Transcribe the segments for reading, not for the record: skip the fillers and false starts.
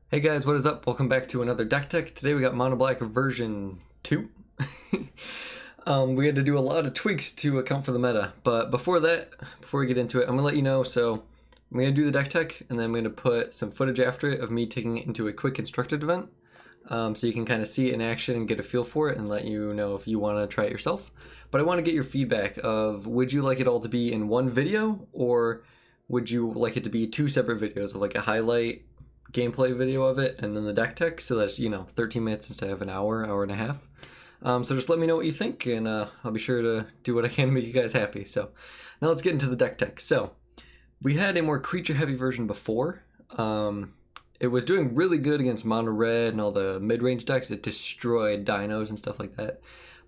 Hey guys, what is up? Welcome back to another deck tech. Today we got Mono Black version 2. We had to do a lot of tweaks to account for the meta, but before we get into it, I'm going to let you know, so I'm going to do the deck tech, and then I'm going to put some footage after it of me taking it into a quick Constructed event, so you can kind of see it in action and get a feel for it and let you know if you want to try it yourself. But I want to get your feedback of, would you like it all to be in one video, or would you like it to be two separate videos of like a highlight gameplay video of it and then the deck tech, so that's 13 minutes instead of an hour and a half. So just let me know what you think, and I'll be sure to do what I can to make you guys happy. So now let's get into the deck tech. So we had a more creature heavy version before. It was doing really good against mono red and all the mid-range decks. It destroyed dinos and stuff like that,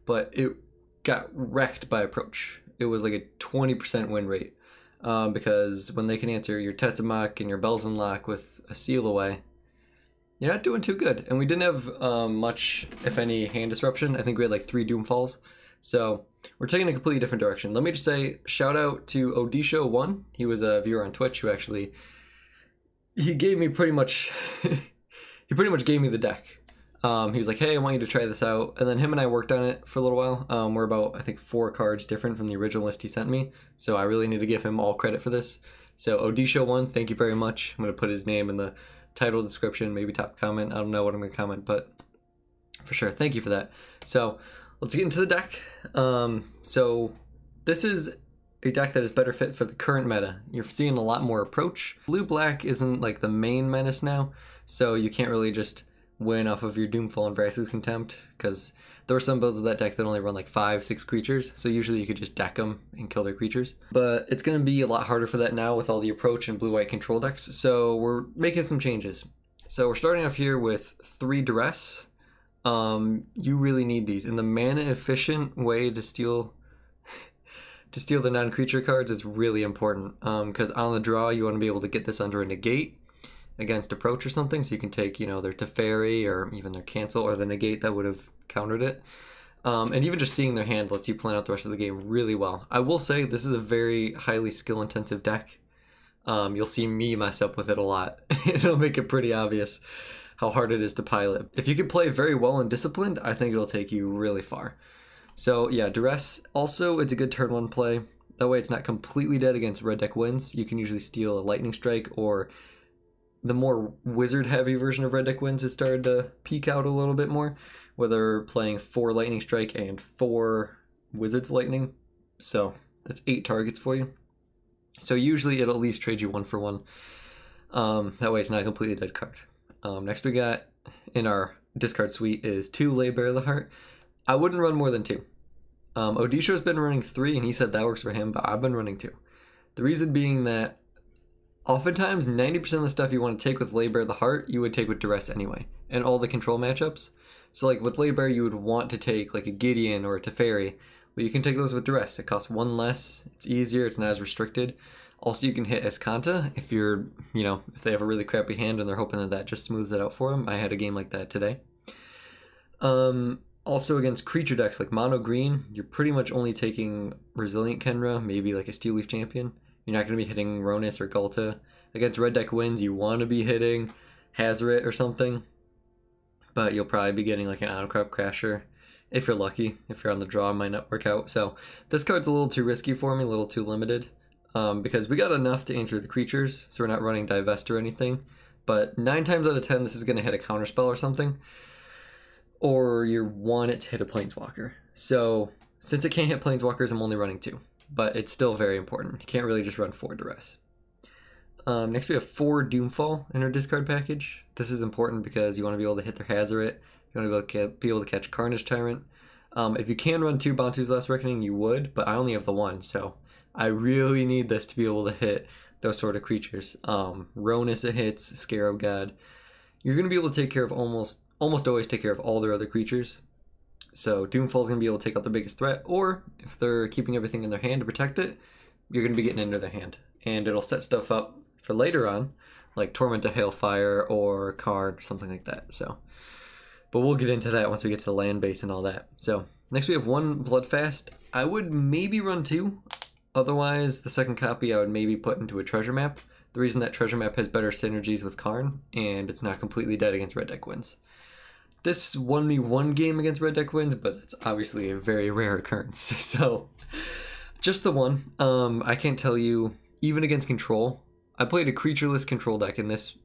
but it got wrecked by approach. It was like a 20% win rate. Because when they can answer your Tetzamach and your Bells and Lock with a seal away, you're not doing too good. And we didn't have much, if any, hand disruption. I think we had like 3 Doomfalls. So we're taking a completely different direction. Let me just say, shout out to Odisho1. He was a viewer on Twitch who actually, he gave me pretty much, he pretty much gave me the deck. He was like, hey, I want you to try this out. And then him and I worked on it for a little while. We're about, I think, 4 cards different from the original list he sent me. So I really need to give him all credit for this. So Odisho1, thank you very much. I'm going to put his name in the title description, maybe top comment. I don't know what I'm going to comment, but for sure, thank you for that. So let's get into the deck. So this is a deck that is better fit for the current meta. You're seeing a lot more approach. Blue-black isn't like the main menace now, so you can't really just win off of your Doomfall and Vrax's Contempt, because there were some builds of that deck that only run like 5-6 creatures, so usually you could just deck them and kill their creatures. But it's going to be a lot harder for that now with all the approach and blue-white control decks, so we're making some changes. So we're starting off here with 3 Duress. You really need these. And the mana-efficient way to steal the non-creature cards is really important, because on the draw you want to be able to get this under a negate against approach or something, so you can take, their Teferi or even their cancel or the negate that would have countered it. And even just seeing their hand lets you plan out the rest of the game really well. I will say this is a very highly skill-intensive deck. You'll see me mess up with it a lot. It'll make it pretty obvious how hard it is to pilot. If you can play very well and disciplined, I think it'll take you really far. So yeah, Duress. Also, it's a good turn 1 play. That way it's not completely dead against red deck wins. You can usually steal a Lightning Strike, or the more wizard-heavy version of Red Deck Wins has started to peek out a little bit more, where they're playing 4 Lightning Strike and 4 Wizard's Lightning. So that's 8 targets for you. So usually it'll at least trade you 1 for 1. That way it's not a completely dead card. Next we got in our discard suite is 2 Lay Bare the Heart. I wouldn't run more than 2. Odisho's been running 3, and he said that works for him, but I've been running 2. The reason being that oftentimes, 90% of the stuff you want to take with Lay Bare the Heart, you would take with Duress anyway, and all the control matchups. So like with Lay Bare, you would want to take like a Gideon or a Teferi, but you can take those with Duress. It costs 1 less, it's easier, it's not as restricted. Also, you can hit Escanta if you're, if they have a really crappy hand and they're hoping that that just smooths it out for them. I had a game like that today. Also against creature decks like Mono Green, you're pretty much only taking Resilient Kenra, maybe like a Steel Leaf Champion. You're not going to be hitting Ronis or Gulta. Against red deck wins, you want to be hitting Hazoret or something, but you'll probably be getting like an Autocrop Crasher if you're lucky. If you're on the draw, it might not work out. So this card's a little too risky for me, a little too limited, because we got enough to answer the creatures, so we're not running Divest or anything. But 9 times out of 10, this is going to hit a counterspell or something, or you want it to hit a Planeswalker. So since it can't hit Planeswalkers, I'm only running 2. But it's still very important. You can't really just run 4 Duress. Next we have 4 Doomfall in our discard package. This is important because you want to be able to hit their Hazoret. You want to be able to catch Carnage Tyrant. If you can run 2 Bantu's Last Reckoning, you would, but I only have the 1, so I really need this to be able to hit those sort of creatures. Ronis it hits, Scarab God. You're going to be able to take care of almost always take care of all their other creatures. So Doomfall is going to be able to take out the biggest threat, or if they're keeping everything in their hand to protect it, you're going to be getting into their hand. And it'll set stuff up for later on, like Torment of Hailfire or Karn or something like that. So, but we'll get into that once we get to the land base and all that. So next we have 1 Bloodfast. I would maybe run 2. Otherwise, the second copy I would maybe put into a treasure map, the reason that treasure map has better synergies with Karn, and it's not completely dead against red deck wins. This won me one game against red deck wins, but it's obviously a very rare occurrence. So just the one. I can't tell you, even against control, I played a creatureless control deck, and this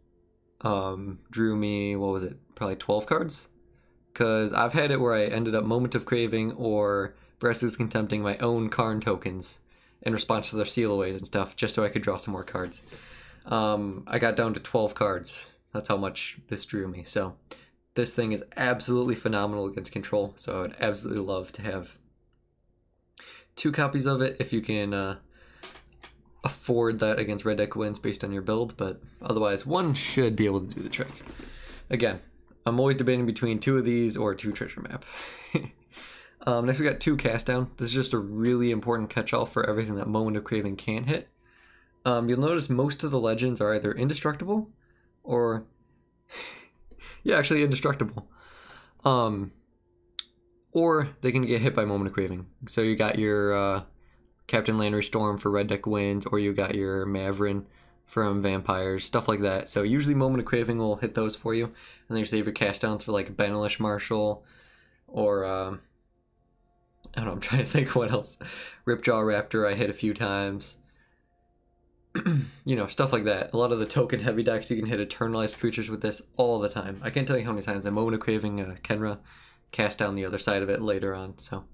drew me, what was it, probably 12 cards? Because I've had it where I ended up Moment of Craving or Brass's Contempting my own Karn tokens in response to their sealaways and stuff, just so I could draw some more cards. I got down to 12 cards. That's how much this drew me. So this thing is absolutely phenomenal against control, so I would absolutely love to have 2 copies of it if you can afford that against red deck wins based on your build, but otherwise 1 should be able to do the trick. Again, I'm always debating between 2 of these or 2 treasure map. Next we got 2 cast down. This is just a really important catch-all for everything that Moment of Craving can't hit. You'll notice most of the legends are either indestructible or yeah, actually indestructible. Or they can get hit by Moment of Craving. So you got your Captain Landry Storm for red deck wins, or you got your Maverin from Vampires, stuff like that. So usually Moment of Craving will hit those for you, and then you save your cast downs for like Benelish Marshal, or I don't know, I'm trying to think what else. Ripjaw Raptor I hit a few times. You know, stuff like that. A lot of the token heavy decks, you can hit eternalized creatures with this all the time. I can't tell you how many times I Moment of Craving Kenra cast down the other side of it later on. So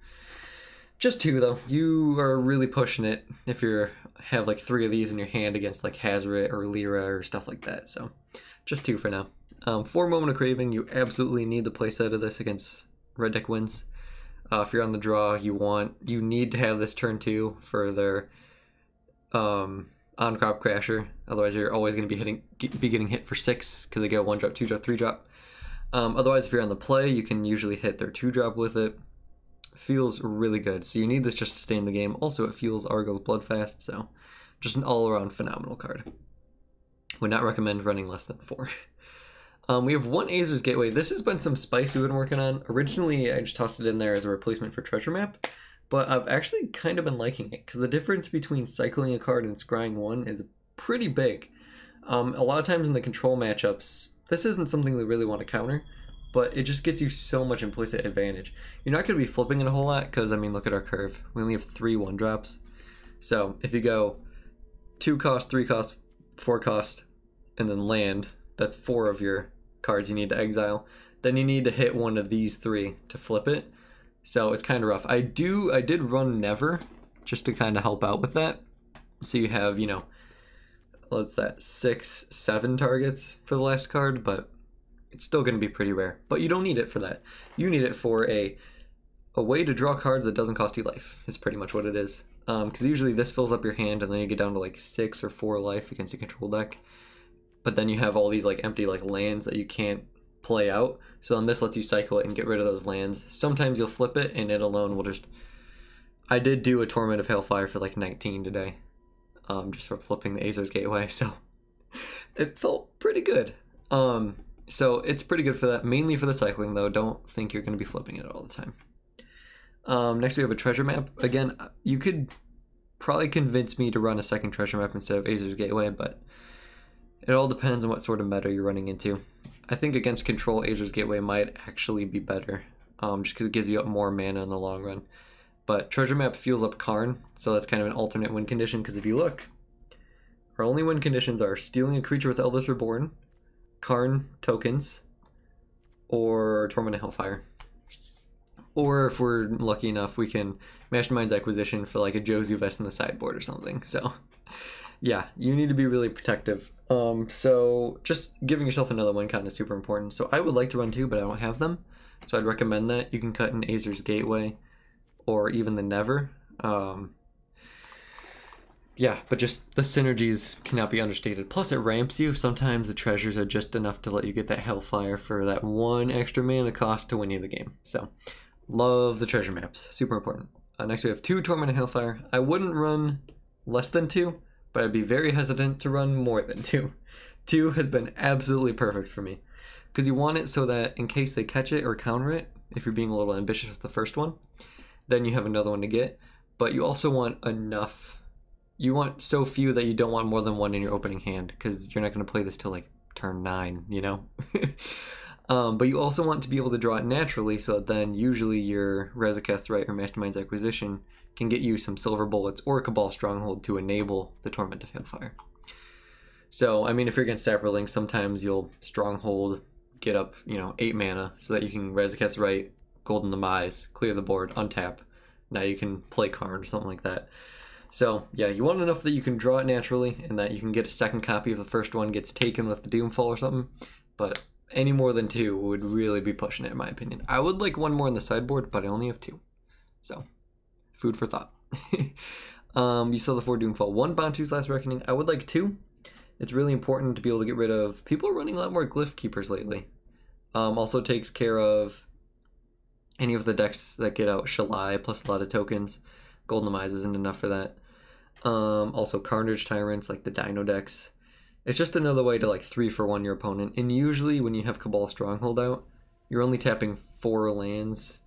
just 2 though. You are really pushing it if you have like 3 of these in your hand against like Hazoret or Lyra or stuff like that. So just 2 for now. 4 Moment of Craving, you absolutely need the playset of this against red deck wins. If you're on the draw, you need to have this turn 2 for their on-crop crasher. Otherwise, you're always going to be getting hit for 6 because they go 1-drop, 2-drop, 3-drop. Otherwise, if you're on the play, you can usually hit their 2-drop with it. Feels really good. So you need this just to stay in the game. Also, it fuels Argyl's Bloodfast, so just an all-around phenomenal card. Would not recommend running less than 4. We have 1 Azer's Gateway. This has been some spice we've been working on. Originally, I just tossed it in there as a replacement for Treasure Map, but I've actually kind of been liking it because the difference between cycling a card and scrying 1 is pretty big. A lot of times in the control matchups, this isn't something they really want to counter, but it just gets you so much implicit advantage. You're not going to be flipping it a whole lot because, I mean, look at our curve. We only have 3 1-drops. So if you go 2 cost, 3 cost, 4 cost, and then land, that's 4 of your cards you need to exile. Then you need to hit one of these 3 to flip it. So it's kind of rough. I did run Never just to kind of help out with that. So you have, you know, what's that, 6, 7 targets for the last card, but it's still going to be pretty rare. But you don't need it for that. You need it for a way to draw cards that doesn't cost you life, is pretty much what it is. Because usually this fills up your hand and then you get down to like 6 or 4 life against a control deck. But then you have all these like empty like lands that you can't play out. So then this lets you cycle it and get rid of those lands. Sometimes you'll flip it and it alone will just... I did do a Torment of Hailfire for like 19 today. Just for flipping the Azer's Gateway, so it felt pretty good. So it's pretty good for that, mainly for the cycling though. Don't think you're going to be flipping it all the time. Next we have a treasure map. Again, you could probably convince me to run a second treasure map instead of Azer's Gateway, but it all depends on what sort of meta you're running into. I think against control, Azer's Gateway might actually be better, just because it gives you up more mana in the long run. But treasure map fuels up Karn, so that's kind of an alternate win condition, because if you look, our only win conditions are stealing a creature with Eldest Reborn, Karn tokens, or Torment of Hailfire. Or if we're lucky enough, we can Mastermind's Acquisition for like a Jozu Vest in the sideboard or something. So yeah, you need to be really protective. So just giving yourself another win con is super important. So I would like to run 2, but I don't have them. So I'd recommend that. You can cut in Azer's Gateway or even the Never. Yeah, but just the synergies cannot be understated. Plus it ramps you. Sometimes the treasures are just enough to let you get that Hellfire for that 1 extra mana cost to win you the game. So love the treasure maps. Super important. Next we have 2 Torment of Hailfire. I wouldn't run less than 2, but I'd be very hesitant to run more than 2. 2 has been absolutely perfect for me. Because you want it so that in case they catch it or counter it, if you're being a little ambitious with the first one, then you have another one to get. But you also want enough, you want so few that you don't want more than one in your opening hand, because you're not going to play this till like turn 9, you know? But you also want to be able to draw it naturally, so that then usually your Razaketh's Right or Mastermind's Acquisition can get you some Silver Bullets or Cabal Stronghold to enable the Torment of Hailfire. So, I mean, if you're against Saproling, sometimes you'll Stronghold, get up, you know, 8 mana, so that you can Razaketh's Right, Golden Demise, clear the board, untap. Now you can play Karn or something like that. So, yeah, you want enough that you can draw it naturally, and that you can get a second copy if the first one gets taken with the Doomfall or something. But any more than 2 would really be pushing it, in my opinion. I would like 1 more in the sideboard, but I only have 2. So, food for thought. You saw the 4 Doomfall. 1 Bantu's Last Reckoning. I would like 2. It's really important to be able to get rid of... People are running a lot more Glyph Keepers lately. Also takes care of any of the decks that get out Shalai plus a lot of tokens. Golden Demise isn't enough for that. Also Carnage Tyrants, like the Dino decks. It's just another way to like 3-for-1 your opponent. And usually when you have Cabal Stronghold out, you're only tapping 4 lands.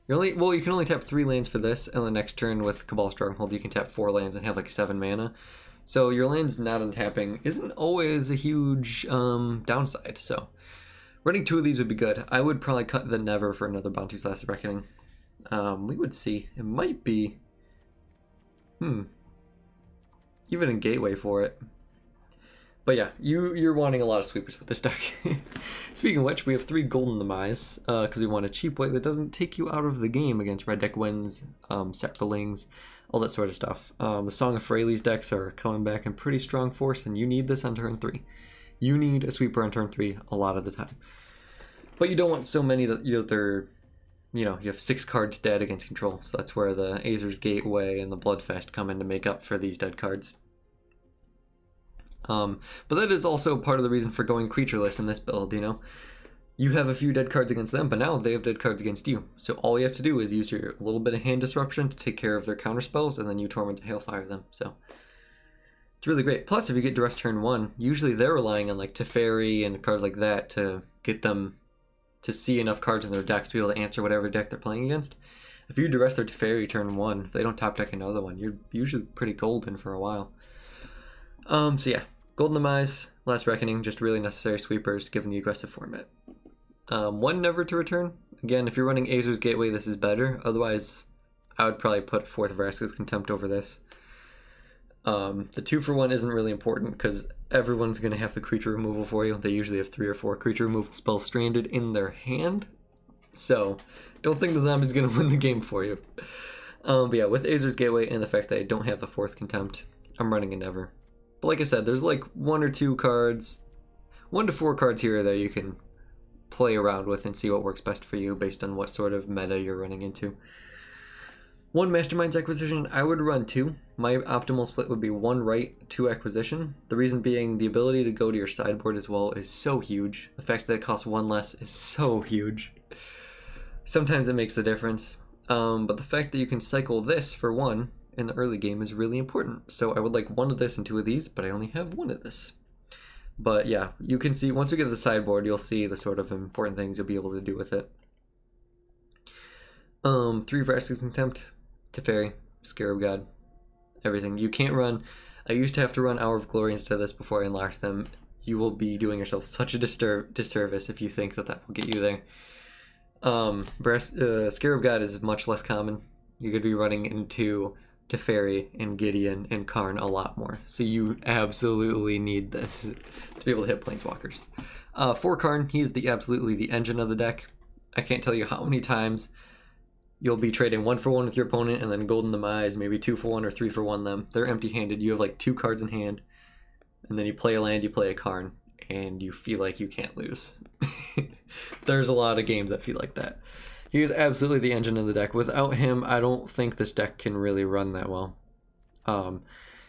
You can only tap 3 lands for this, and the next turn with Cabal Stronghold you can tap 4 lands and have like 7 mana. So your lands not untapping isn't always a huge downside. So running 2 of these would be good. I would probably cut the Never for another Bantu's Last Reckoning. We would see. It might be... even a Gateway for it. But yeah, you're wanting a lot of sweepers with this deck. Speaking of which, we have 3 Golden Demise, because we want a cheap way that doesn't take you out of the game against red deck wins, Saprolings, all that sort of stuff. The Song of Freyalise decks are coming back in pretty strong force, and you need this on turn 3. You need a sweeper on turn 3 a lot of the time. But you don't want so many that you have 6 cards dead against control, so that's where the Azer's Gateway and the Bloodfast come in to make up for these dead cards. But that is also part of the reason for going creatureless in this build, you know? You have a few dead cards against them, but now they have dead cards against you. So all you have to do is use your little bit of hand disruption to take care of their counterspells, and then you Torment of Hailfire them, so... It's really great. Plus, if you get Duress turn 1, usually they're relying on like Teferi and cards like that to get them to see enough cards in their deck to be able to answer whatever deck they're playing against. If you Duress their Teferi turn 1, if they don't top deck another one, you're usually pretty golden for a while. So yeah, Golden Demise, Last Reckoning, just really necessary sweepers given the aggressive format. 1 Never to return. Again, if you're running Azer's Gateway, this is better. Otherwise, I would probably put 4th Vraska's Contempt over this. The 2-for-1 isn't really important because everyone's going to have the creature removal for you. They usually have 3 or 4 creature removal spells stranded in their hand. So, don't think the zombie's going to win the game for you. But yeah, with Azer's Gateway and the fact that I don't have the 4th Contempt, I'm running a Never. But like I said, there's like 1 or 2 cards, 1 to 4 cards here that you can play around with and see what works best for you based on what sort of meta you're running into. 1 Mastermind's Acquisition, I would run 2. My optimal split would be 1 Right, 2 Acquisition. The reason being the ability to go to your sideboard as well is so huge. The fact that it costs 1 less is so huge. Sometimes it makes a difference. But the fact that you can cycle this for 1 in the early game is really important. So I would like 1 of this and 2 of these, but I only have 1 of this. But yeah, you can see, once we get to the sideboard, you'll see the sort of important things you'll be able to do with it. 3 Vraska's Contempt, Teferi, Scarab God, everything. You can't run... I used to have to run Hour of Glory instead of this before I unlocked them. You will be doing yourself such a disservice if you think that that will get you there. Scarab God is much less common. You're going to be running into Teferi and Gideon and Karn a lot more. So you absolutely need this to be able to hit Planeswalkers. For Karn, he's absolutely the engine of the deck. I can't tell you how many times you'll be trading 1-for-1 with your opponent and then Golden Demise, maybe 2-for-1 or 3-for-1 them. They're empty-handed. You have like 2 cards in hand. And then you play a land, you play a Karn, and you feel like you can't lose. There's a lot of games that feel like that. He is absolutely the engine of the deck. Without him, I don't think this deck can really run that well.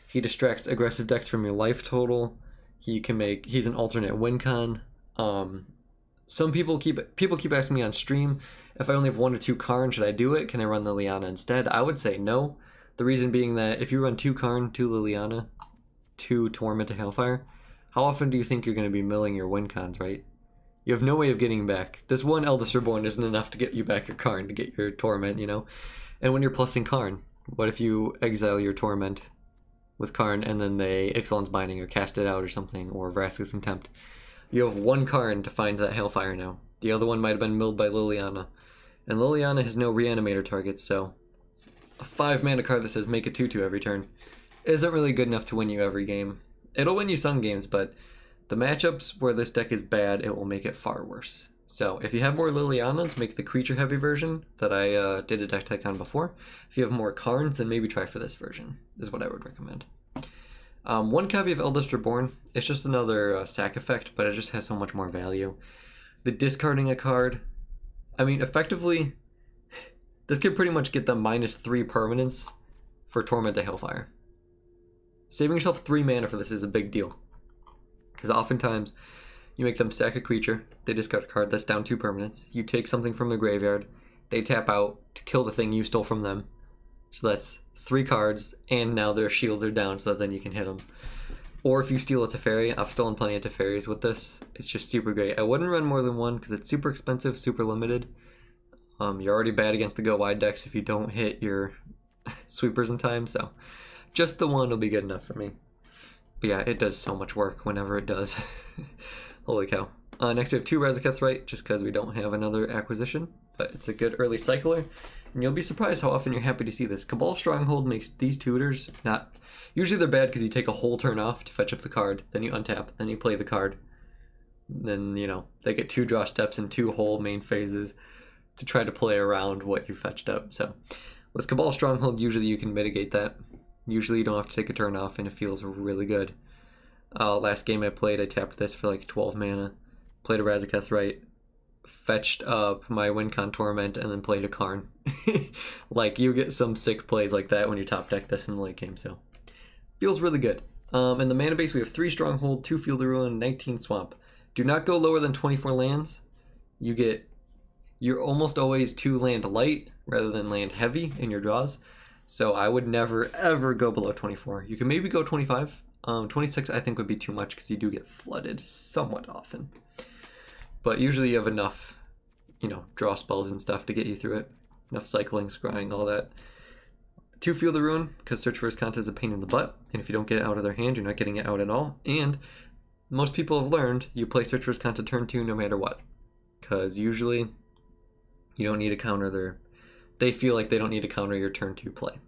He distracts aggressive decks from your life total. He's an alternate win con. Some people keep asking me on stream, if I only have 1 or 2 Karn, should I do it? Can I run Liliana instead? I would say no. The reason being that if you run 2 Karn, 2 Liliana, 2 Torment of Hailfire, how often do you think you're going to be milling your win cons, right? You have no way of getting back. This 1 Eldest Reborn isn't enough to get you back your Karn, to get your Torment, you know? And when you're plussing Karn, what if you exile your Torment? with Karn, and then they Ixalan's Binding or cast it out or something, or Vraska's Contempt. You have one Karn to find that Hailfire now. The other one might have been milled by Liliana. And Liliana has no reanimator targets, so a 5 mana card that says make a 2/2 every turn isn't really good enough to win you every game. It'll win you some games, but the matchups where this deck is bad, it will make it far worse. So if you have more Lilianas, make the creature heavy version that I did a deck tech on before. If you have more Karns, then maybe try for this version, is what I would recommend. One copy of Eldest Reborn, it's just another sack effect, but it just has so much more value. The discarding a card, I mean, effectively, this could pretty much get them -3 permanence for Torment of Hailfire. Saving yourself 3 mana for this is a big deal, because oftentimes you make them sack a creature, they discard a card that's down 2 permanents, you take something from the graveyard, they tap out to kill the thing you stole from them, so that's 3 cards, and now their shields are down so that then you can hit them. Or if you steal a Teferi, I've stolen plenty of Teferis with this, it's just super great. I wouldn't run more than one because it's super expensive, super limited. You're already bad against the go wide decks if you don't hit your sweepers in time, so just the one will be good enough for me. But yeah, it does so much work whenever it does. Holy cow. Next we have 2 Razaketh's Right, just because we don't have another acquisition, but it's a good early cycler. And you'll be surprised how often you're happy to see this. Cabal Stronghold makes these tutors not... Usually they're bad because you take a whole turn off to fetch up the card, then you untap, then you play the card. Then, you know, they get 2 draw steps and 2 whole main phases to try to play around what you fetched up. So with Cabal Stronghold, usually you can mitigate that. Usually you don't have to take a turn off and it feels really good. Last game I played, I tapped this for like 12 mana, played a Razaketh's Right, fetched up my Wincon Torment, and then played a Karn. Like, you get some sick plays like that when you top deck this in the late game, so feels really good. In the mana base, we have 3 Stronghold, 2 Field of Ruin, 19 Swamp. Do not go lower than 24 lands. You're almost always 2 land light rather than land heavy in your draws. So I would never, ever go below 24. You can maybe go 25. 26 I think would be too much because you do get flooded somewhat often. But usually you have enough, you know, draw spells and stuff to get you through it. Enough cycling, scrying, all that. 2 Field of Ruin, because Search for Riscanta is a pain in the butt. And if you don't get it out of their hand, you're not getting it out at all. And most people have learned you play Search for Riscanta turn 2 no matter what. Because usually you don't need to counter their... They feel like they don't need to counter your turn 2 play.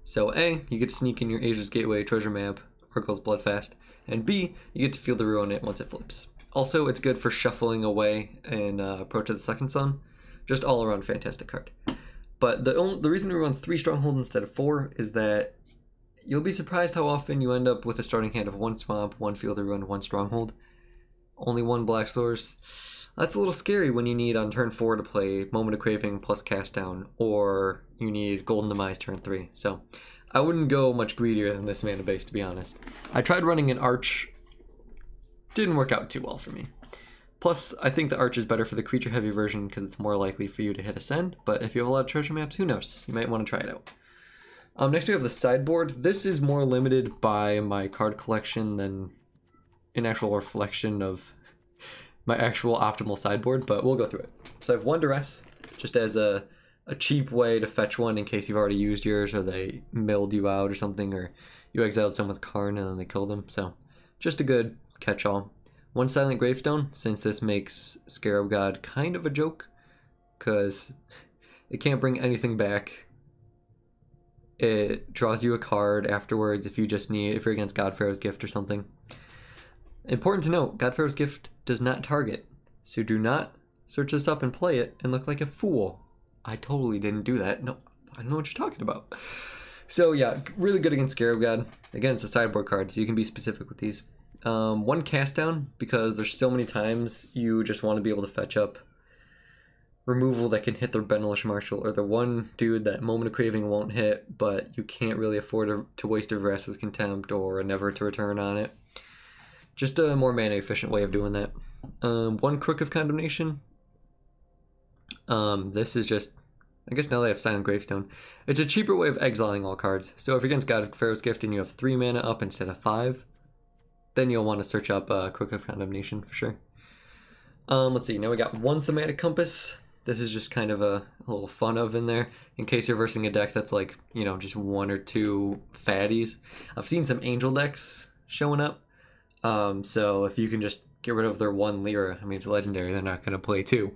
So A, you get to sneak in your Asia's Gateway treasure map, Oracle's Bloodfast, and B, you get to Field of Ruin it once it flips. Also, it's good for shuffling away in Approach of the Second Sun. Just all around fantastic card. But the reason we run 3 Stronghold instead of 4 is that you'll be surprised how often you end up with a starting hand of 1 Swamp, 1 Field of Ruin, 1 Stronghold. Only 1 Black Source. That's a little scary when you need on turn 4 to play Moment of Craving plus Cast Down, or you need Golden Demise turn 3. So I wouldn't go much greedier than this mana base, to be honest. I tried running an Arch. Didn't work out too well for me. Plus, I think the Arch is better for the creature heavy version because it's more likely for you to hit Ascend, but if you have a lot of treasure maps, who knows? You might want to try it out. Next we have the Sideboard. This is more limited by my card collection than an actual reflection of my actual optimal sideboard, but we'll go through it. So I have 1 Duress, just as a cheap way to fetch one in case you've already used yours, or they milled you out or something, or you exiled someone with Karn and then they killed them. So just a good catch-all. 1 Silent Gravestone, since this makes Scarab God kind of a joke, because it can't bring anything back. It draws you a card afterwards if you're against Godpharaoh's Gift or something. Important to note, Godpharaoh's Gift does not target, so do not search this up and play it and look like a fool. I totally didn't do that. No, I don't know what you're talking about. So yeah, really good against Scarab God. Again, it's a sideboard card, so you can be specific with these. 1 Cast Down, because there's so many times you just want to be able to fetch up removal that can hit the Benelish Marshal, or the one dude that Moment of Craving won't hit, but you can't really afford to waste a Vraska's Contempt or a Never to Return on it. Just a more mana efficient way of doing that. 1 Crook of Condemnation. This is just, I guess now they have Silent Gravestone. It's a cheaper way of exiling all cards. So if you're against Godpharaoh's Gift and you have 3 mana up instead of 5, then you'll want to search up Crook of Condemnation for sure. Let's see, now we got 1 Thematic Compass. This is just kind of a little fun of in there in case you're versing a deck that's like, you know, just one or two fatties. I've seen some angel decks showing up. So if you can just get rid of their one Lyra, I mean, it's legendary, they're not going to play two.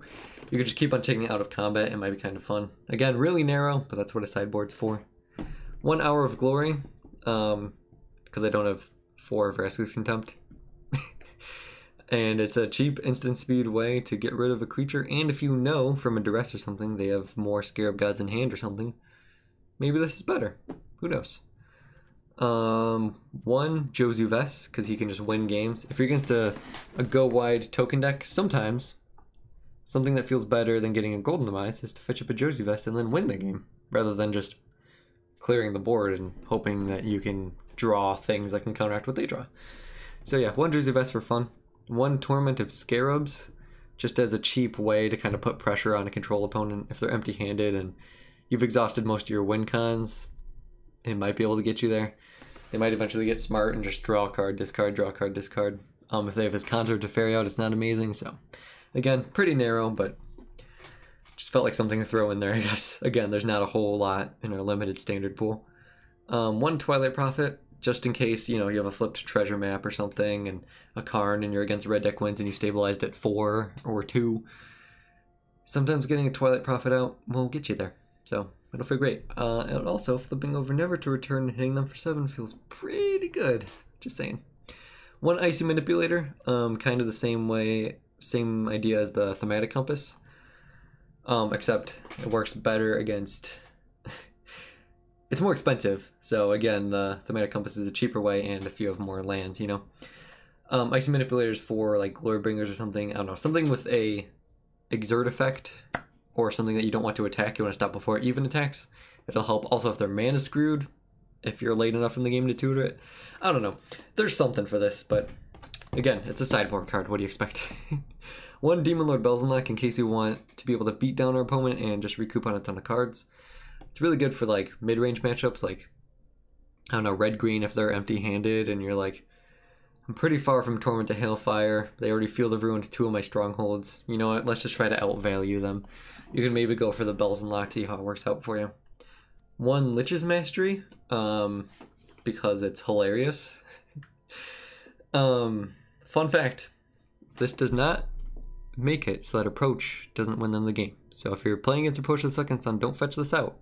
You can just keep on taking it out of combat, it might be kind of fun. Again, really narrow, but that's what a sideboard's for. 1 hour of glory, because I don't have 4 Vraska's Contempt. And it's a cheap instant speed way to get rid of a creature, and if you know from a duress or something they have more Scarab Gods in hand or something, maybe this is better. Who knows? 1 Josu Vess, because he can just win games. If you're against a go wide token deck, sometimes something that feels better than getting a Golden Demise is to fetch up a Josu Vess and then win the game, rather than just clearing the board and hoping that you can draw things that can counteract what they draw. So yeah, 1 Josu Vess for fun. 1 Torment of Scarabs, just as a cheap way to kind of put pressure on a control opponent if they're empty-handed and you've exhausted most of your win cons. It might be able to get you there. They might eventually get smart and just draw a card, discard, draw a card, discard. If they have his Concert to ferry out, it's not amazing. So, again, pretty narrow, but just felt like something to throw in there, I guess. Again, there's not a whole lot in our limited standard pool. 1 Twilight Prophet, just in case, you know, you have a flipped treasure map or something and a Karn and you're against red deck wins and you stabilized at 4 or 2. Sometimes getting a Twilight Prophet out will get you there. So, it'll feel great. And also, flipping over Never to Return and hitting them for 7 feels pretty good. Just saying. 1 Icy Manipulator, kind of the same way, same idea as the Thematic Compass. Except it works better against... It's more expensive, so again, the Thematic Compass is a cheaper way, and if you have more lands, you know. Icy Manipulators for, like, Glorbringers or something, I don't know, something with a exert effect, or something that you don't want to attack, you want to stop before it even attacks. It'll help also if their mana is screwed, if you're late enough in the game to tutor it. I don't know, there's something for this, but again, it's a sideboard card, what do you expect? 1 Demon Lord Belzenlach in case you want to be able to beat down our opponent and just recoup on a ton of cards. It's really good for like mid-range matchups, like, I don't know, red-green if they're empty-handed and you're like, I'm pretty far from Torment of Hailfire. They already Field of Ruin to 2 of my strongholds. You know what, let's just try to outvalue them. You can maybe go for the Belzenlach, see how it works out for you. 1 Lich's Mastery, because it's hilarious. Fun fact, this does not make it so that Approach doesn't win them the game. So if you're playing against Approach of the Second Sun, don't fetch this out.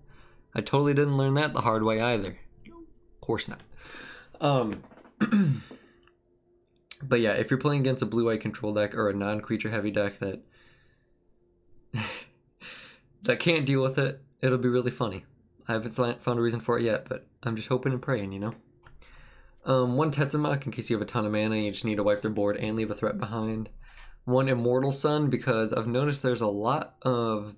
I totally didn't learn that the hard way either. Of course not. But yeah, if you're playing against a blue-white control deck or a non-creature heavy deck that that can't deal with it, it'll be really funny. I haven't found a reason for it yet, but I'm just hoping and praying, you know? 1 Tetzimok in case you have a ton of mana and you just need to wipe their board and leave a threat behind. 1 Immortal Sun because I've noticed there's a lot of,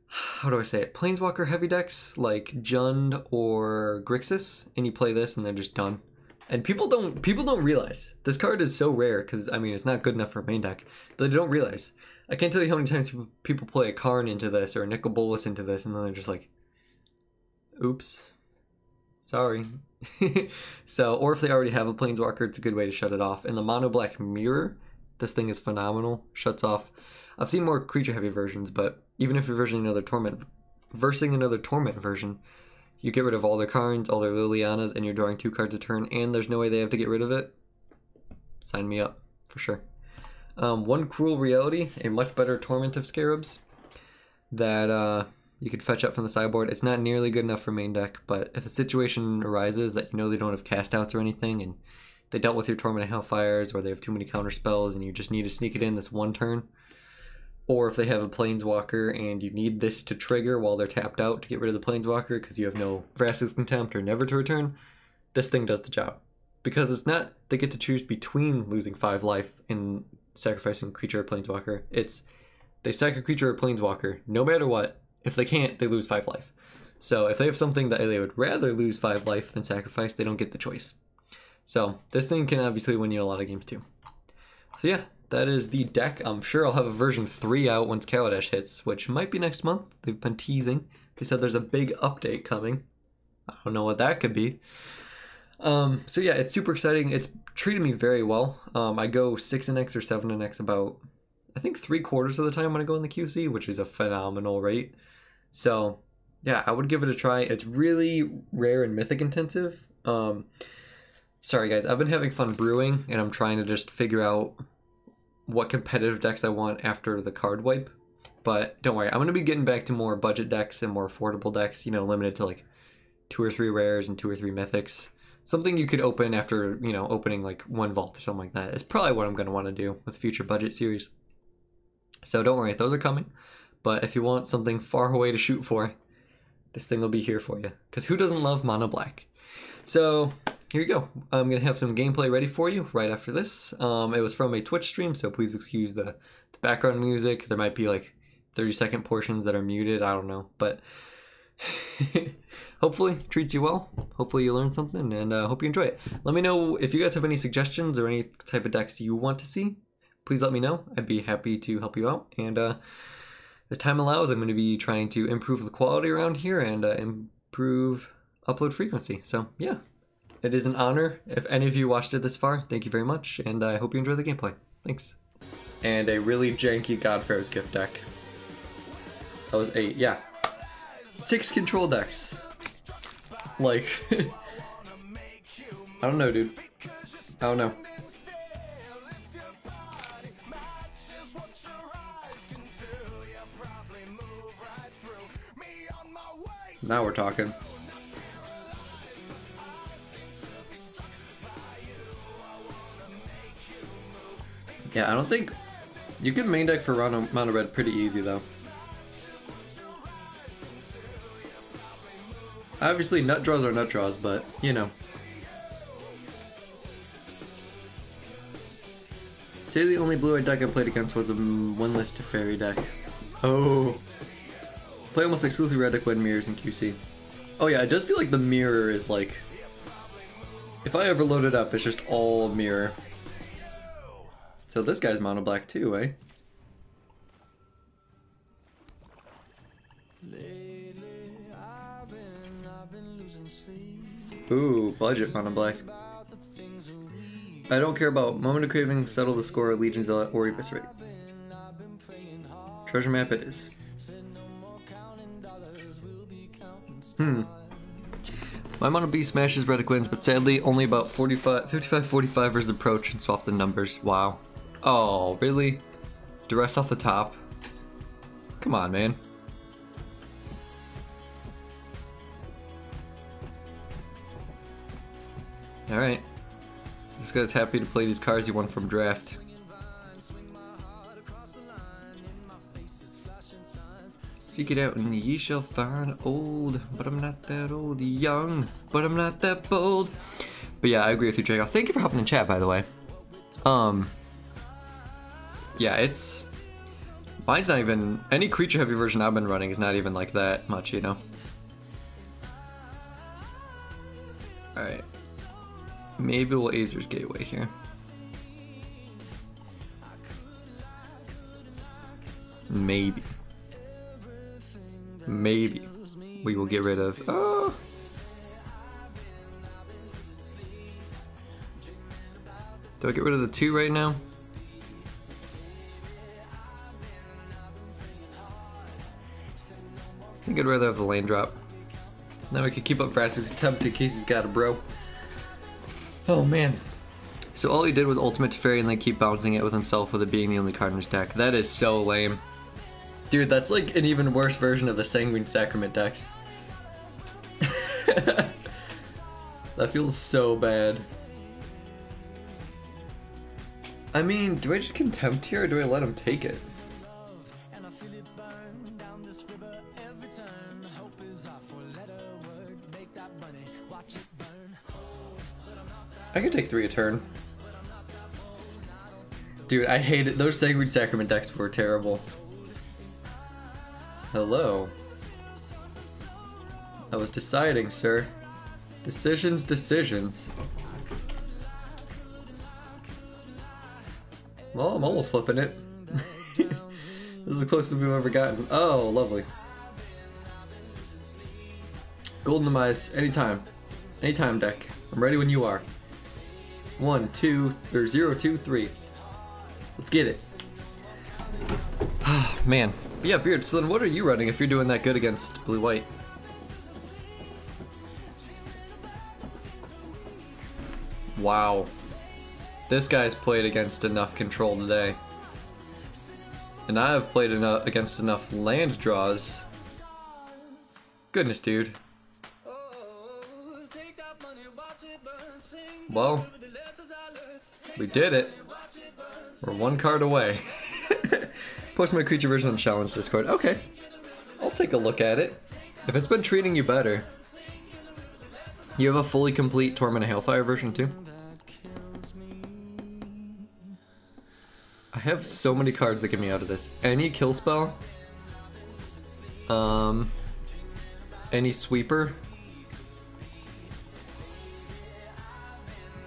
how do I say it, Planeswalker heavy decks like Jund or Grixis, and you play this and they're just done. And people don't realize this card is so rare because I mean it's not good enough for a main deck, but they don't realize. I can't tell you how many times people play a Karn into this or a Nicol Bolas into this, and then they're just like, "Oops, sorry." So, or if they already have a Planeswalker, it's a good way to shut it off. And the Mono Black Mirror, this thing is phenomenal. Shuts off. I've seen more creature heavy versions, but even if you're versing another Torment version, you get rid of all their Karns, all their Lilianas, and you're drawing 2 cards a turn, and there's no way they have to get rid of it. Sign me up, for sure. 1 Cruel Reality, a much better Torment of Scarabs that you could fetch up from the sideboard. It's not nearly good enough for main deck, but if a situation arises that you know they don't have cast outs or anything, and they dealt with your Torment of Hailfires, or they have too many counter spells, and you just need to sneak it in this one turn, or if they have a Planeswalker and you need this to trigger while they're tapped out to get rid of the Planeswalker because you have no Vraska's Contempt or Never to Return, this thing does the job. Because it's not they get to choose between losing 5 life and sacrificing creature or Planeswalker. It's they sack a creature or Planeswalker no matter what. If they can't, they lose 5 life. So if they have something that they would rather lose 5 life than sacrifice, they don't get the choice. So this thing can obviously win you a lot of games too. So yeah, that is the deck. I'm sure I'll have a version 3 out once Kaladesh hits, which might be next month. They've been teasing. They said there's a big update coming. I don't know what that could be. So yeah, it's super exciting. It's treated me very well. I go 6NX or 7NX about I think 3/4 of the time when I go in the QC, which is a phenomenal rate. So yeah, I would give it a try. It's really rare and mythic intensive. Sorry guys, I've been having fun brewing, and I'm trying to just figure out what competitive decks I want after the card wipe. But don't worry, I'm going to be getting back to more budget decks and more affordable decks, you know, limited to like 2 or 3 rares and 2 or 3 mythics. Something you could open after, you know, opening like 1 vault or something like that. It's probably what I'm going to want to do with future budget series. So don't worry, those are coming. But if you want something far away to shoot for, this thing will be here for you. Because who doesn't love mono black? So here you go. I'm going to have some gameplay ready for you right after this. It was from a Twitch stream, so please excuse the background music. There might be like 30-second portions that are muted. I don't know. But hopefully treats you well. Hopefully you learned something, and hope you enjoy it. Let me know if you guys have any suggestions or any type of decks you want to see. Please let me know. I'd be happy to help you out. And as time allows, I'm going to be trying to improve the quality around here and improve upload frequency. So yeah, it is an honor. If any of you watched it this far, thank you very much, and I hope you enjoy the gameplay. Thanks. And a really janky Godfarer's Gift deck. That was 8, yeah. 6 control decks. Like, I don't know, dude. I don't know. Now we're talking. Yeah, I don't think you can main deck for mono red pretty easy though. Obviously, nut draws are nut draws, but you know. Today, the only blue-eyed deck I played against was a one-less Teferi deck. Oh. Play almost exclusively red deck when mirrors in QC. Oh yeah, it does feel like the mirror is like... If I ever load it up, it's just all mirror. So this guy's mono black too, eh? Ooh, budget mono black. I don't care about Moment of Craving, Settle the Score, Legion Zealot, or Eviscerate. Treasure map it is. My mono B smashes Reddick wins, but sadly only about 55-45 versus approach and swap the numbers. Wow. Oh, really? Duress off the top? Come on, man. Alright. This guy's happy to play these cards he won from draft. Seek it out and ye shall find old, but I'm not that old. Young, but I'm not that bold. But yeah, I agree with you, Draco. Thank you for hopping in chat, by the way. Yeah, it's... Mine's not even... Any creature heavy version I've been running is not even like that much, you know? Alright. Maybe we'll Azer's Gateway here. Maybe. Maybe we will get rid of... Oh! Do I get rid of the 2 right now? I think I'd rather have the lane drop. Now we can keep up Vrask's attempt in case he's got a bro. Oh man. So all he did was ultimate Teferi and then keep bouncing it with himself with it being the only card in his deck. That is so lame. Dude, that's like an even worse version of the Sanguine Sacrament decks. That feels so bad. I mean, do I just contempt here or do I let him take it? I can take 3 a turn. Dude, I hate it. Those Sanguine Sacrament decks were terrible. Hello. I was deciding, sir. Decisions, decisions. Well, I'm almost flipping it. This is the closest we've ever gotten. Oh, lovely. Golden Demise, anytime. Anytime, deck. I'm ready when you are. 1, 2, or 0, 2, 3. Let's get it. Man. Yeah, Beard, so then what are you running if you're doing that good against blue-white? Wow. This guy's played against enough control today. And I have played against enough land draws. Goodness, dude. Well, we did it. We're one card away. Post my creature version on challenge Discord. Okay. I'll take a look at it. If it's been treating you better. You have a fully complete Torment of Hailfire version too? I have so many cards that get me out of this. Any kill spell. Any sweeper.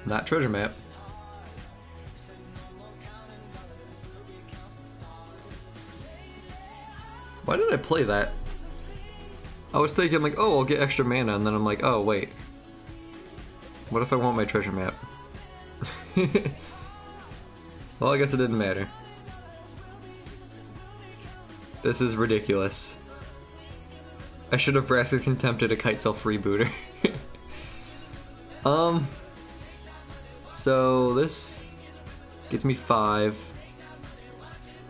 Not treasure map. Why did I play that? I was thinking like, oh, I'll get extra mana, and then I'm like, oh, wait. What if I want my treasure map? Well, I guess it didn't matter. This is ridiculous. I should have Vraskic's attempted a Kite Self Rebooter. So this gets me 5.